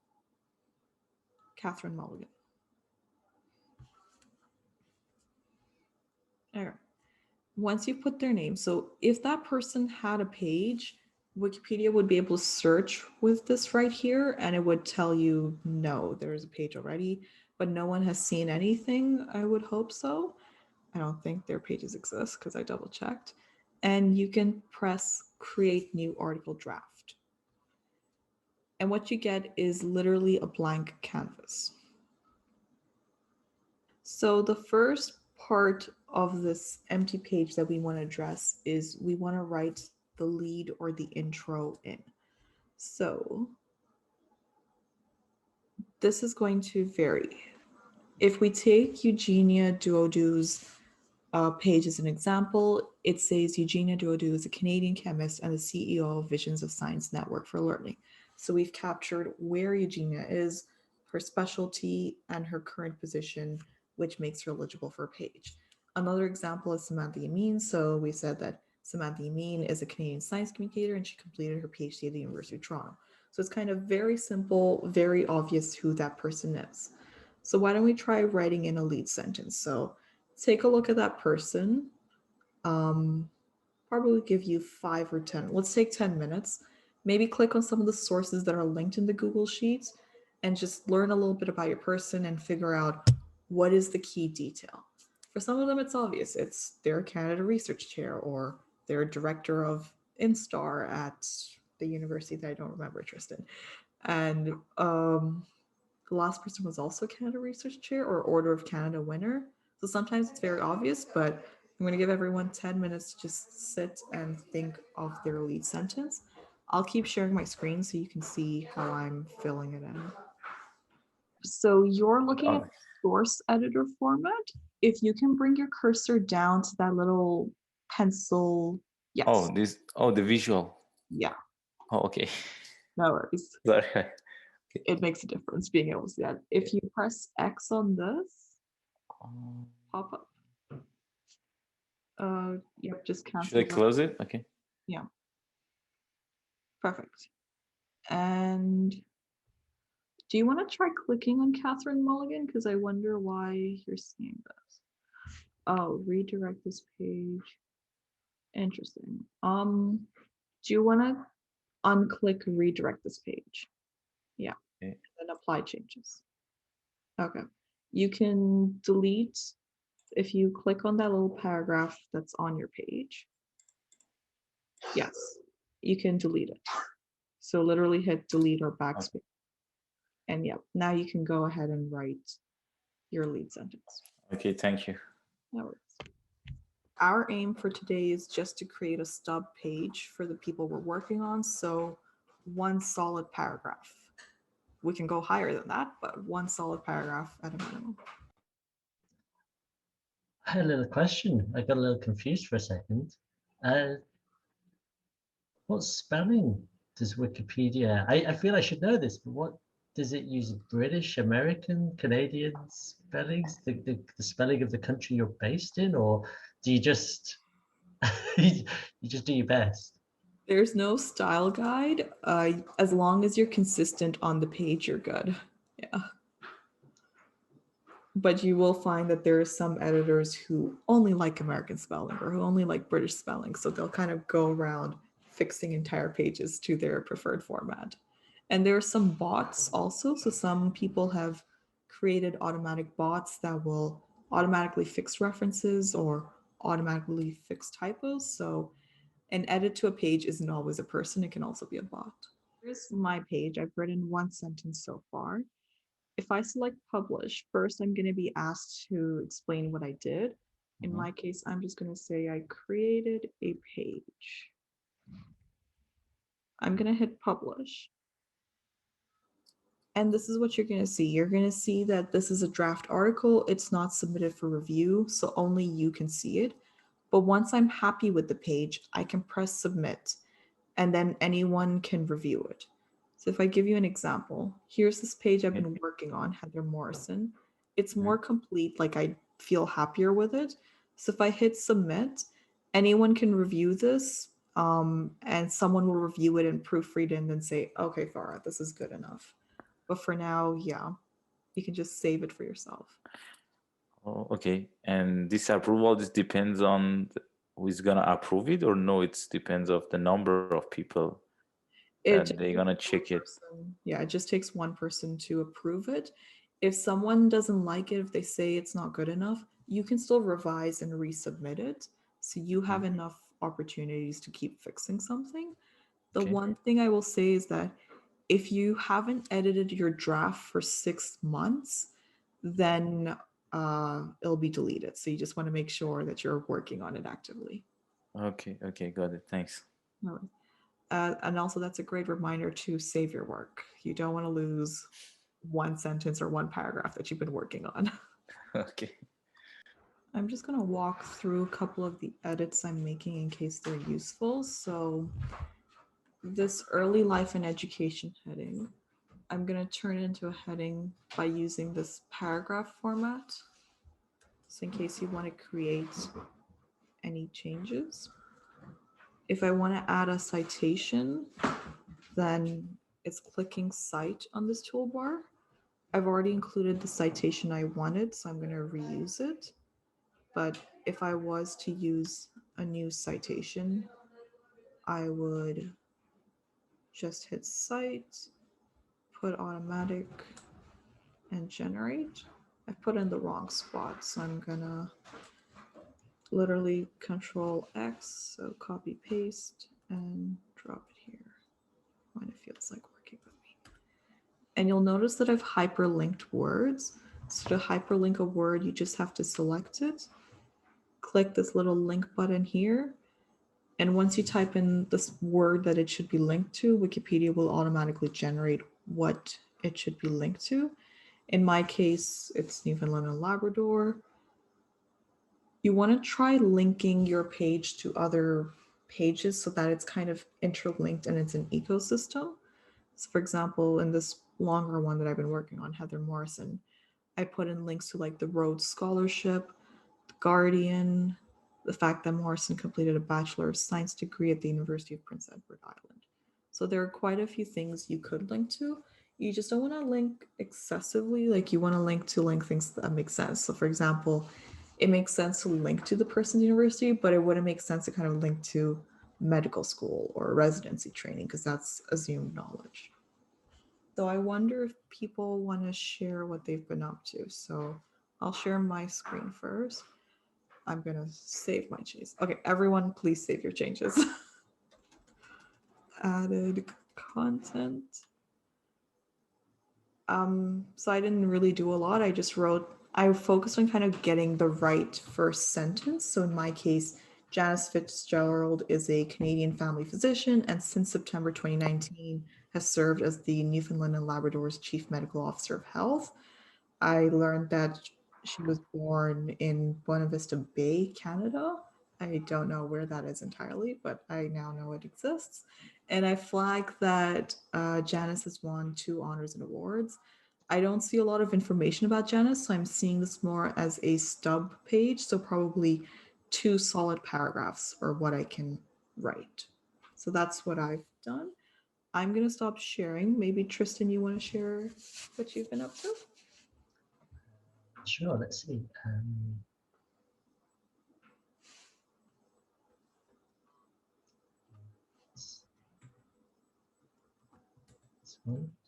Catherine Mulligan. All right. Once you put their name, so if that person had a page, Wikipedia would be able to search with this right here, and it would tell you, no, there's a page already, but no one has seen anything. I would hope so. I don't think their pages exist because I double checked. And you can press create new article draft. And what you get is literally a blank canvas. So the first part of this empty page that we want to address is we want to write the lead or the intro in. So this is going to vary. If we take Eugenia Duodou's page as an example, it says Eugenia Duodou is a Canadian chemist and the CEO of Visions of Science Network for Learning. So we've captured where Eugenia is, her specialty, and her current position, which makes her eligible for a page. Another example is Samantha Yamin. So we said that Samantha Yamin is a Canadian science communicator and she completed her PhD at the University of Toronto. So it's kind of very simple, very obvious who that person is. So why don't we try writing in a lead sentence? So take a look at that person. Probably give you 5 or 10. Let's take 10 minutes. Maybe click on some of the sources that are linked in the Google Sheets and just learn a little bit about your person and figure out what is the key detail. For some of them, it's obvious. It's their Canada Research Chair or their Director of Instar at the university that I don't remember, Tristan. And the last person was also Canada Research Chair or Order of Canada winner. So sometimes it's very obvious, but I'm going to give everyone 10 minutes to just sit and think of their lead sentence. I'll keep sharing my screen so you can see how I'm filling it in. So you're looking at the source editor format. If you can bring your cursor down to that little pencil. Yes. Oh, the visual. Yeah. Oh, okay. No worries. Sorry. It makes a difference being able to see that. If you press X on this, pop up. Yep, just cancel. Should I close it? Okay. Yeah. Perfect. And do you want to try clicking on Catherine Mulligan? Because I wonder why you're seeing this. Oh, redirect this page. Interesting. Do you want to unclick redirect this page? Yeah. Okay. And then apply changes. Okay. You can delete if you click on that little paragraph that's on your page. Yes, you can delete it. So literally hit delete or backspace. And yeah, now you can go ahead and write your lead sentence. Okay, thank you. No worries. Our aim for today is just to create a stub page for the people we're working on. So one solid paragraph. We can go higher than that, but one solid paragraph at a minimum. I had a little question. I got a little confused for a second. What spelling does Wikipedia? I feel I should know this, but what does it use? British, American, Canadian spellings? The spelling of the country you're based in, or do you just you just do your best? There's no style guide. As long as you're consistent on the page, you're good. Yeah. But you will find that there are some editors who only like American spelling or who only like British spelling. So they'll kind of go around fixing entire pages to their preferred format. And there are some bots also. So some people have created automatic bots that will automatically fix references or automatically fix typos. So an edit to a page isn't always a person, it can also be a bot. Here's my page. I've written one sentence so far. If I select publish, first I'm going to be asked to explain what I did. In my case, I'm just going to say I created a page. I'm going to hit publish. And this is what you're going to see. You're going to see that this is a draft article. It's not submitted for review, so only you can see it. But once I'm happy with the page, I can press submit, and then anyone can review it. So if I give you an example, here's this page I've been working on, Heather Morrison. It's more complete, like I feel happier with it. So if I hit submit, anyone can review this, and someone will review it and proofread it and then say, okay, Farah, this is good enough. But for now, yeah, you can just save it for yourself. Oh, okay. And this approval, this depends on who is gonna approve it, or no? It depends of the number of people that they're gonna check it. Yeah, it just takes one person to approve it. If someone doesn't like it, if they say it's not good enough, you can still revise and resubmit it. So you have enough opportunities to keep fixing something. The one thing I will say is that if you haven't edited your draft for 6 months, then it'll be deleted. So you just want to make sure that you're working on it actively. Okay, got it. Thanks. No worries. And also that's a great reminder to save your work. You don't want to lose one sentence or one paragraph that you've been working on. Okay. I'm just going to walk through a couple of the edits I'm making in case they're useful. So this early life and education heading, I'm going to turn it into a heading by using this paragraph format. So in case you want to create any changes. If I want to add a citation, then it's clicking Cite on this toolbar. I've already included the citation I wanted, so I'm going to reuse it. But if I was to use a new citation, I would just hit Cite, put automatic, and generate. I put in the wrong spot, so I'm going to literally Control X, so copy paste and drop it here when it feels like working with me. And you'll notice that I've hyperlinked words. So to hyperlink a word, you just have to select it, click this little link button here, and once you type in this word that it should be linked to, Wikipedia will automatically generate what it should be linked to. In my case, it's Newfoundland and Labrador. You want to try linking your page to other pages so that it's kind of interlinked and it's an ecosystem. So for example, in this longer one that I've been working on, Heather Morrison, I put in links to like the Rhodes Scholarship, the Guardian, the fact that Morrison completed a Bachelor of Science degree at the University of Prince Edward Island. So there are quite a few things you could link to. You just don't want to link excessively. Like you want to link things that make sense. So for example, it makes sense to link to the person's university, but it wouldn't make sense to kind of link to medical school or residency training because that's assumed knowledge. So I wonder if people want to share what they've been up to. So I'll share my screen first. I'm going to save my changes. Okay, everyone, please save your changes. Added content. So I didn't really do a lot. I focused on kind of getting the right first sentence. So in my case, Janice Fitzgerald is a Canadian family physician and since September 2019 has served as the Newfoundland and Labrador's Chief Medical Officer of Health. I learned that she was born in Buena Vista Bay, Canada. I don't know where that is entirely, but I now know it exists. And I flagged that Janice has won 2 honors and awards. I don't see a lot of information about Janice, so I'm seeing this more as a stub page, so probably 2 solid paragraphs are what I can write. So that's what I've done. I'm going to stop sharing. Maybe Tristan, you want to share what you've been up to? Sure, let's see.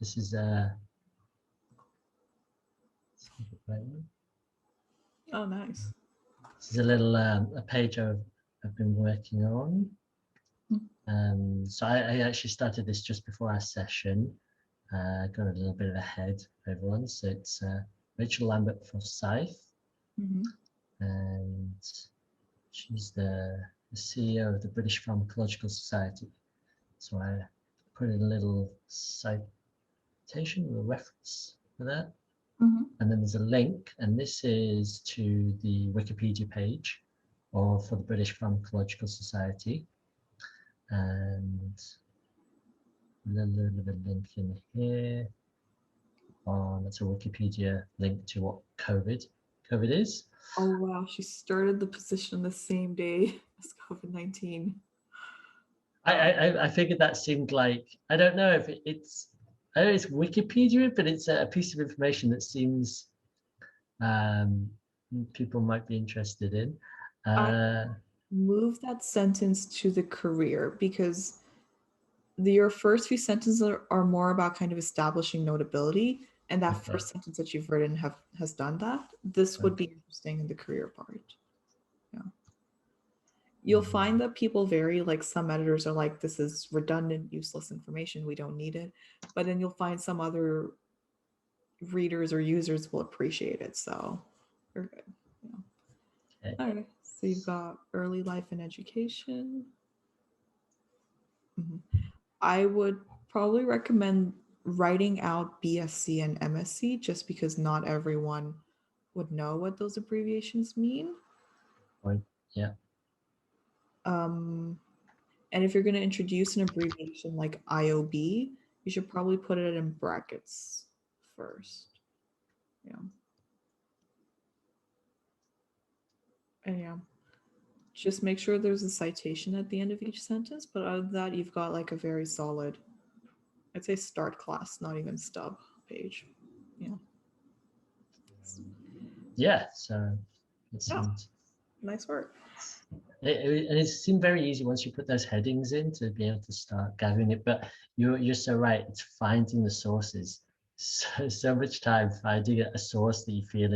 This is Oh, nice. this is a little a page I've been working on. So I actually started this just before our session. Got a little bit ahead of everyone. So it's Rachel Lambert for Cite, and she's the CEO of the British Pharmacological Society. So I put in a little citation or reference for that. And then there's a link, and this is to the Wikipedia page or for the British Pharmacological Society. And a little bit of link in here. That's a Wikipedia link to what COVID is. Oh wow, she started the position the same day as COVID-19. I figured that seemed like, I don't know if it's, I know it's Wikipedia, but it's a piece of information that seems people might be interested in. Move that sentence to the career, because your first few sentences are more about kind of establishing notability, and that first sentence that you've written has done that. This would be interesting in the career part. Yeah. You'll find that people vary, like some editors are like, this is redundant, useless information, we don't need it. But then you'll find some other readers or users will appreciate it. So you're good. Yeah. Okay. All right. So you've got early life and education. I would probably recommend writing out BSc and MSc, just because not everyone would know what those abbreviations mean. Right. Yeah. And if you're going to introduce an abbreviation like IOB, you should probably put it in brackets first. Yeah. And yeah, just make sure there's a citation at the end of each sentence. But other than that, you've got like a very solid, I'd say start class, not even stub page. Yeah. Yeah. So it's nice work. It seemed very easy once you put those headings in to be able to start gathering it. But you're so right. It's finding the sources. So much time finding a source that you feel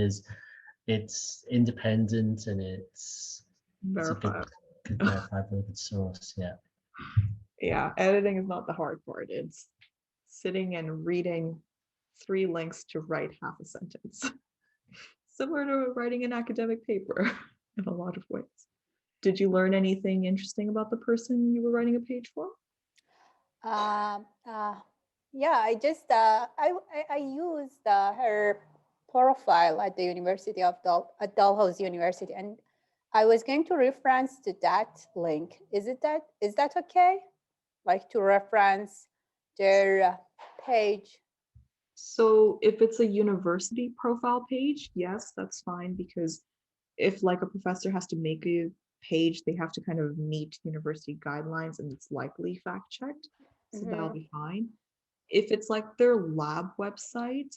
it's independent and it's verifiable. It's a good verifiable good source. Yeah. Yeah. Editing is not the hard part. It's sitting and reading 3 links to write half a sentence. Similar to writing an academic paper in a lot of ways. Did you learn anything interesting about the person you were writing a page for? Yeah, I just I used her profile at the University of Dalhousie University, and I was going to reference to that link. Is that okay? Like to reference their page? So if it's a university profile page, yes, that's fine, because if like a professor has to make a page, they have to kind of meet university guidelines, and it's likely fact checked. So that'll be fine. If it's like their lab website,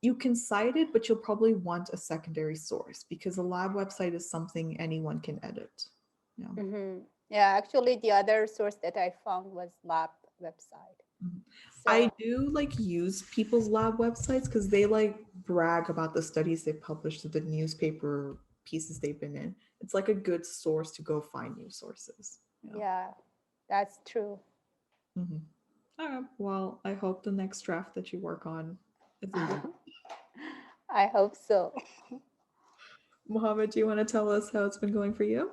you can cite it, but you'll probably want a secondary source, because a lab website is something anyone can edit. Yeah. Yeah, actually the other source that I found was lab website. So, I do like use people's lab websites because they like brag about the studies they published, the newspaper pieces they've been in. It's like a good source to go find new sources. Yeah, that's true. All right. Well, I hope the next draft that you work on is easy. I hope so. Mohammed, do you want to tell us how it's been going for you?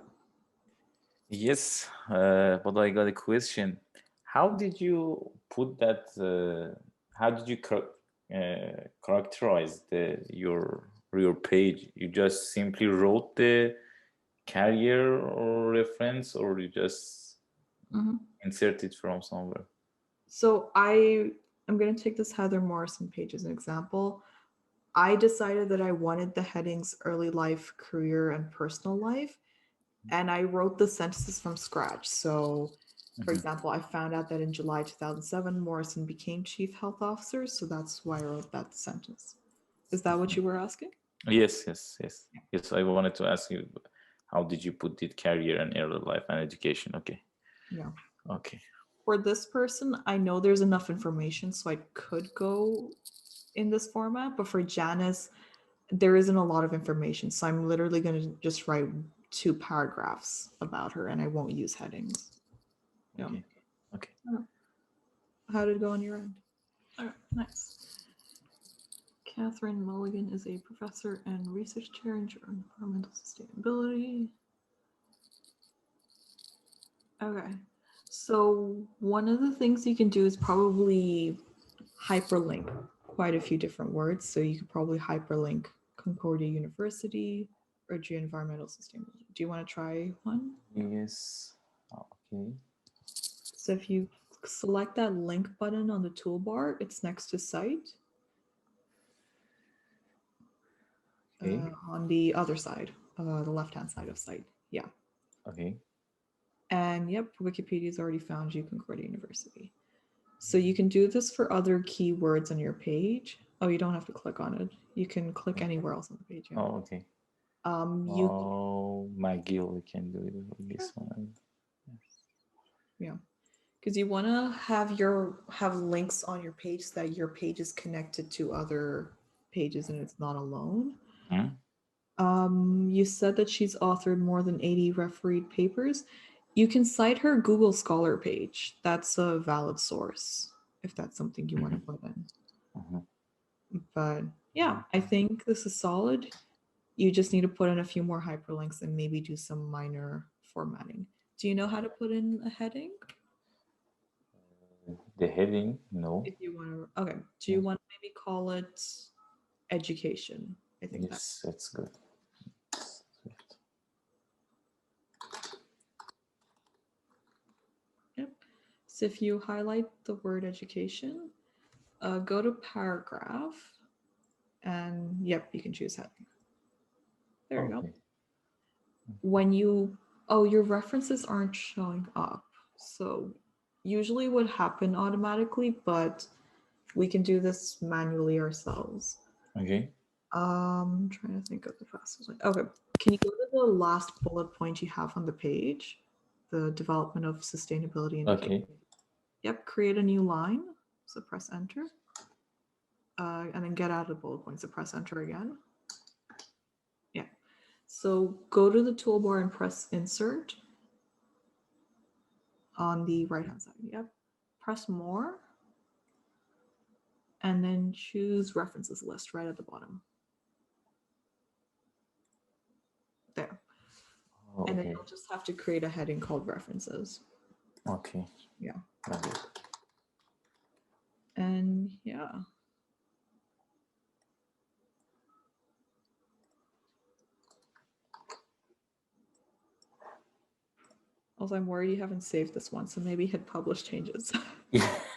Yes, but I got a question. How did you put that? How did you characterize your page? You just simply wrote the career or reference, or you just insert it from somewhere? So I'm going to take this Heather Morrison page as an example. I decided that I wanted the headings early life, career, and personal life. And I wrote the sentences from scratch. So, for example, I found out that in July 2007, Morrison became chief health officer. So that's why I wrote that sentence. Is that what you were asking? Yes. Yes, I wanted to ask you, how did you put it, career and early life and education? Okay. Yeah. Okay. For this person, I know there's enough information, so I could go in this format, but for Janice, there isn't a lot of information. So I'm literally going to just write 2 paragraphs about her and I won't use headings. Yeah. Okay. Okay. How did it go on your end? All right, nice. Catherine Mulligan is a professor and research chair in environmental sustainability. Okay, so one of the things you can do is probably hyperlink quite a few different words. So you could probably hyperlink Concordia University or Environmental Sustainability. Do you want to try one? Yes. Okay. So if you select that link button on the toolbar, it's next to Cite. Okay. On the other side, the left-hand side of Cite. Yeah. Okay. And yep, Wikipedia's already found you, Concordia University. So you can do this for other keywords on your page. Oh, you don't have to click on it. You can click anywhere else on the page. Yeah. Oh, okay. McGill, we can do it with this one. Yeah, because you want to have links on your page so that your page is connected to other pages and it's not alone. You said that she's authored more than 80 refereed papers. You can cite her Google Scholar page. That's a valid source if that's something you want to put in. But yeah, I think this is solid. You just need to put in a few more hyperlinks and maybe do some minor formatting. Do you know how to put in a heading? The heading, no. If you want to, okay. Do you want to maybe call it education? I think that's good. Yep. So if you highlight the word education, go to paragraph, and yep, you can choose heading. There you go. When you, your references aren't showing up. So usually would happen automatically, but we can do this manually ourselves. Okay. Trying to think of the fastest way. Okay, can you go to the last bullet point you have on the page? The development of sustainability. Okay. Yep, create a new line. So press enter. And then get out of the bullet point. So press enter again. Yeah. So go to the toolbar and press insert on the right hand side. Yep. Press more. And then choose references list right at the bottom. There. And then you'll just have to create a heading called references. Okay. Yeah. Got it. And yeah. Also, I'm worried you haven't saved this one, so maybe hit publish changes.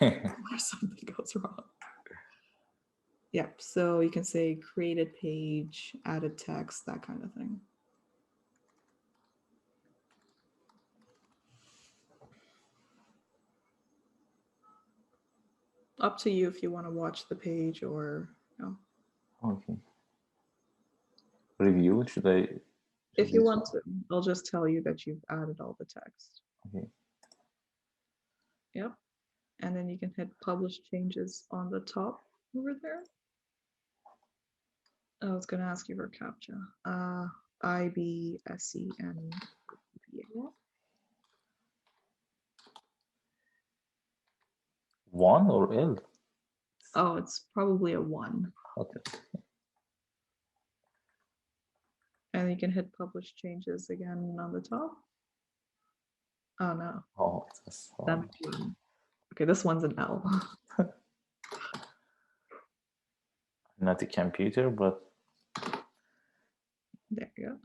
Or something goes wrong. Yep, so you can say created page, added text, that kind of thing. Up to you if you want to watch the page or no. Okay. Review, should I? If you want to, I'll just tell you that you've added all the text. Okay. Yep. And then you can hit publish changes on the top over there. I was going to ask you for CAPTCHA. IBSEN. One or L? Oh, it's probably a 1. Okay. And you can hit publish changes again on the top. Oh no. Oh, that's hard. Okay, this one's an L. Not a computer, but there you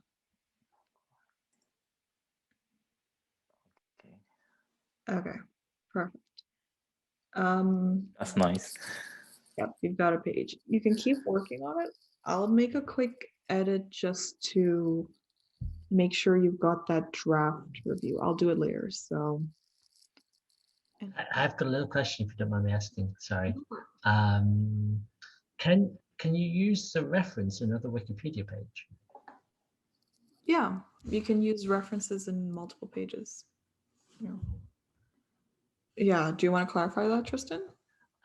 go. Okay, perfect. That's nice. Yep, you've got a page. You can keep working on it. I'll make a quick edit just to make sure you've got that draft review. I'll do it later. So I've got a little question if you don't mind me asking. Sorry. Can can you use the reference in another Wikipedia page? Yeah, you can use references in multiple pages. Yeah. Yeah, do you want to clarify that, Tristan?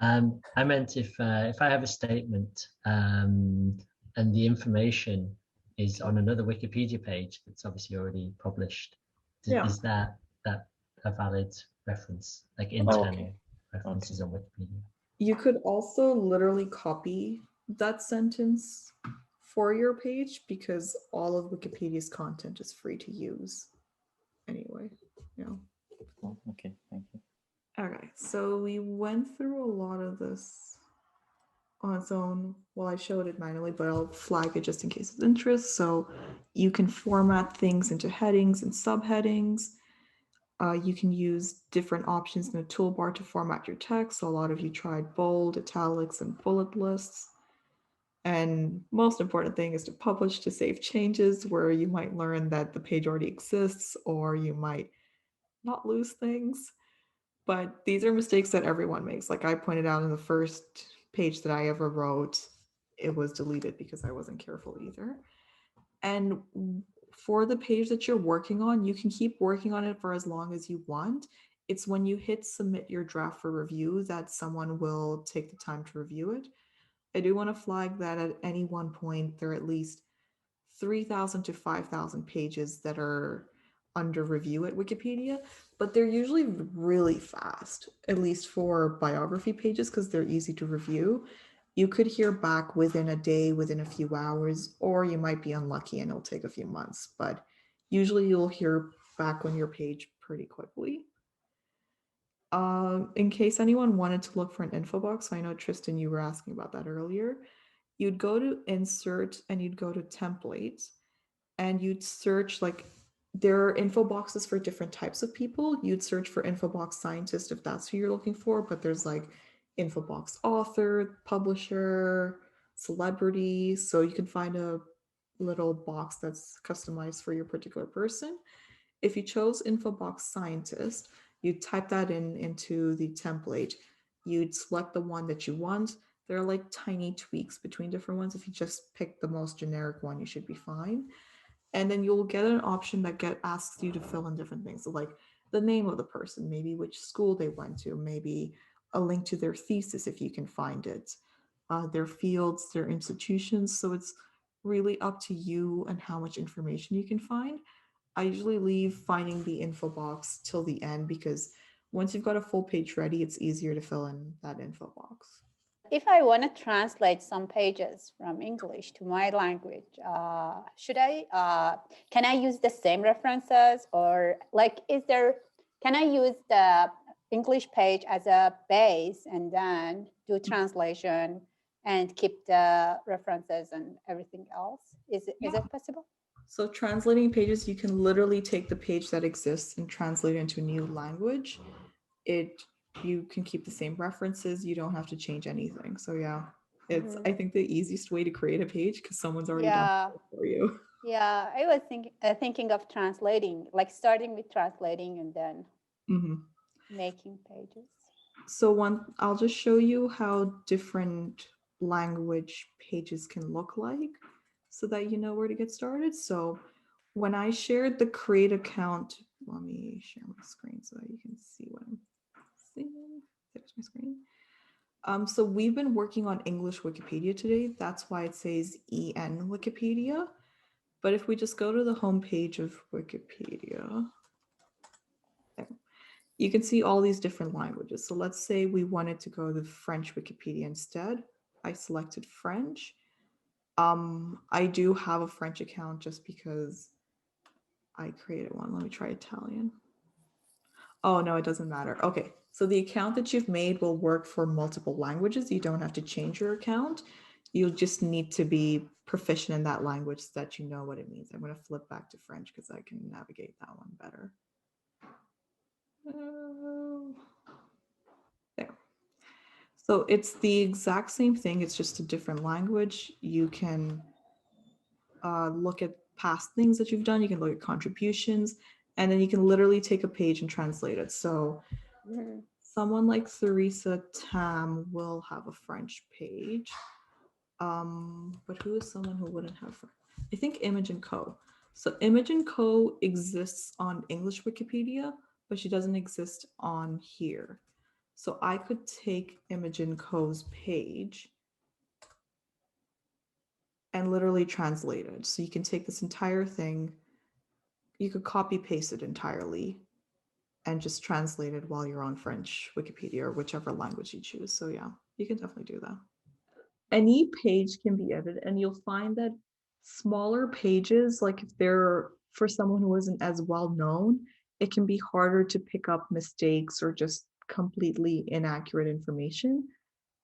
I meant if I have a statement and the information is on another Wikipedia page that's obviously already published, Yeah. is that a valid reference, like internal references on Wikipedia? You could also literally copy that sentence for your page because all of Wikipedia's content is free to use anyway. Yeah. Oh, okay, thank you. Okay, so we went through a lot of this on its own. Well, I showed it manually, but I'll flag it just in case of interest. So you can format things into headings and subheadings. You can use different options in the toolbar to format your text. So a lot of you tried bold, italics, and bullet lists. And most important thing is to publish to save changes, where you might learn that the page already exists, or you might not lose things. But these are mistakes that everyone makes. Like I pointed out in the first page that I ever wrote, it was deleted because I wasn't careful either. And for the page that you're working on, you can keep working on it for as long as you want. It's when you hit submit your draft for review that someone will take the time to review it. I do want to flag that at any one point, there are at least 3,000 to 5,000 pages that are under review at Wikipedia, but they're usually really fast, at least for biography pages, because they're easy to review. You could hear back within a day, within a few hours, or you might be unlucky and it'll take a few months, but usually you'll hear back on your page pretty quickly. In case anyone wanted to look for an info box, I know Tristan, you were asking about that earlier. You'd go to insert and you'd go to templates and you'd search, like, there are info boxes for different types of people. You'd search for info box scientist if that's who you're looking for, but there's like info box author, publisher, celebrity. So you can find a little box that's customized for your particular person. If you chose info box scientist, you type that into the template. You'd select the one that you want. There are like tiny tweaks between different ones. If you just pick the most generic one, you should be fine. And then you'll get an option that asks you to fill in different things. So like the name of the person, maybe which school they went to, maybe a link to their thesis if you can find it, their fields, their institutions. So it's really up to you and how much information you can find. I usually leave finding the info box till the end because once you've got a full page ready, it's easier to fill in that info box. If I want to translate some pages from English to my language, can I use the same references, or like, can I use the English page as a base and then do translation and keep the references and everything else? Is it possible? So translating pages, you can literally take the page that exists and translate it into a new language. You can keep the same references. You don't have to change anything. So yeah, it's I think the easiest way to create a page because someone's already done it for you. Yeah, I was thinking of translating, like starting with translating and then making pages. So I'll just show you how different language pages can look like so that you know where to get started. So when I shared the create account, let me share my screen so that you can see what I'm seeing. There's my screen. So we've been working on English Wikipedia today. That's why it says EN Wikipedia. But if we just go to the home page of Wikipedia, you can see all these different languages. So let's say we wanted to go to French Wikipedia instead. I selected French. I do have a French account just because I created one. Let me try Italian. Oh, no, it doesn't matter. Okay, so the account that you've made will work for multiple languages. You don't have to change your account. You'll just need to be proficient in that language so that you know what it means. I'm going to flip back to French because I can navigate that one better. There. So it's the exact same thing. It's just a different language. You can look at past things that you've done. You can look at contributions, and then you can literally take a page and translate it. So someone like Theresa Tam will have a French page. But who is someone who wouldn't have? I think Imogen Co. So Imogen Co exists on English Wikipedia, but she doesn't exist on here. So I could take Imogen Co's page and literally translate it. So you can take this entire thing, you could copy paste it entirely and just translate it while you're on French Wikipedia or whichever language you choose. So yeah, you can definitely do that. Any page can be edited, and you'll find that smaller pages, like if they're for someone who isn't as well known, it can be harder to pick up mistakes or just completely inaccurate information.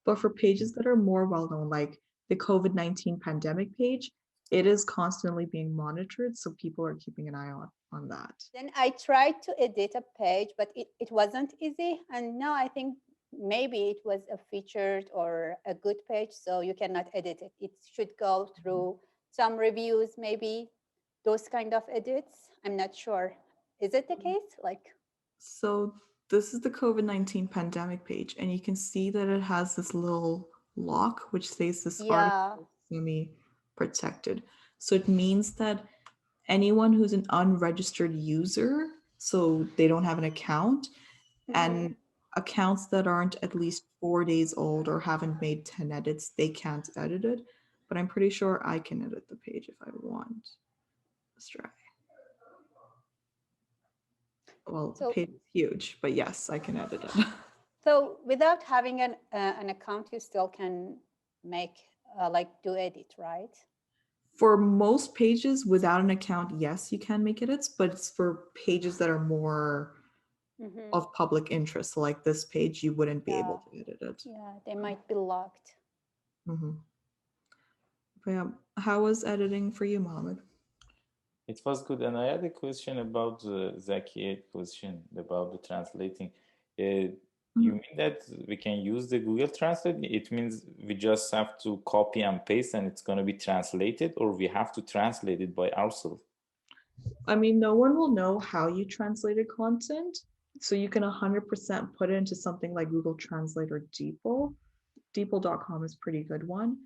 But for pages that are more well known, like the COVID-19 pandemic page, it is constantly being monitored, so people are keeping an eye on that. Then I tried to edit a page, but it wasn't easy. And now I think maybe it was a featured or a good page, so you cannot edit it. It should go through some reviews, maybe those kind of edits. I'm not sure. Is it the case? Like, so this is the COVID-19 pandemic page, and you can see that it has this little lock which says this article is semi-protected. So it means that anyone who's an unregistered user, so they don't have an account, and accounts that aren't at least 4 days old or haven't made 10 edits, they can't edit it. But I'm pretty sure I can edit the page if I want. Let's try. Well, the page is huge, but yes, I can edit it. So without having an account, you still can make, do edit, right? For most pages without an account, yes, you can make edits, but it's for pages that are more of public interest. So like this page, you wouldn't be able to edit it. Yeah, they might be locked. But yeah, how was editing for you, Mohammed? It was good. And I had a question about the Zaki question about the translating. You mean that we can use the Google Translate? It means we just have to copy and paste and it's going to be translated, or we have to translate it by ourselves? I mean, no one will know how you translated content. So you can 100% put it into something like Google Translate or DeepL. DeepL.com is a pretty good one.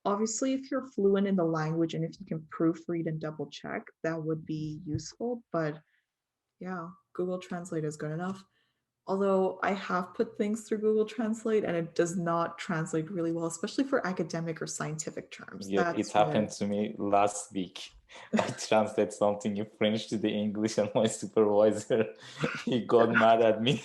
Obviously, if you're fluent in the language and if you can proofread and double check, that would be useful. But yeah, Google Translate is good enough. Although I have put things through Google Translate and it does not translate really well, especially for academic or scientific terms. Yeah, it happened to me last week. I translated something in French to the English and my supervisor, he got mad at me.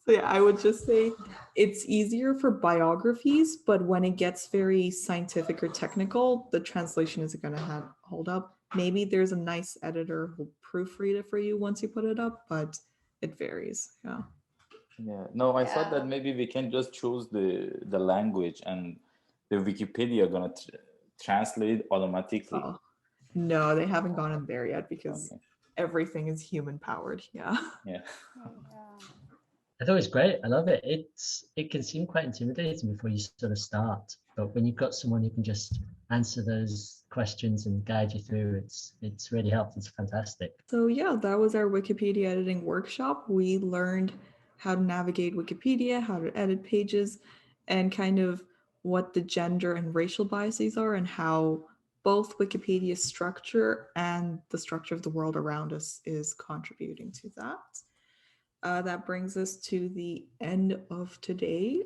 So yeah, I would just say it's easier for biographies, but when it gets very scientific or technical, the translation isn't going to hold up. Maybe there's a nice editor who'll proofread it for you once you put it up, but it varies. Yeah. Yeah. No, I thought that maybe we can just choose the language and the Wikipedia gonna translate it automatically. Oh, no, they haven't gone in there yet because everything is human powered. Yeah. Yeah. I thought it was great. I love it. It can seem quite intimidating before you sort of start, but when you've got someone who can just answer those questions and guide you through, it's really helped. It's fantastic. So yeah, that was our Wikipedia editing workshop. We learned how to navigate Wikipedia, how to edit pages, and kind of what the gender and racial biases are and how both Wikipedia's structure and the structure of the world around us is contributing to that. That brings us to the end of today.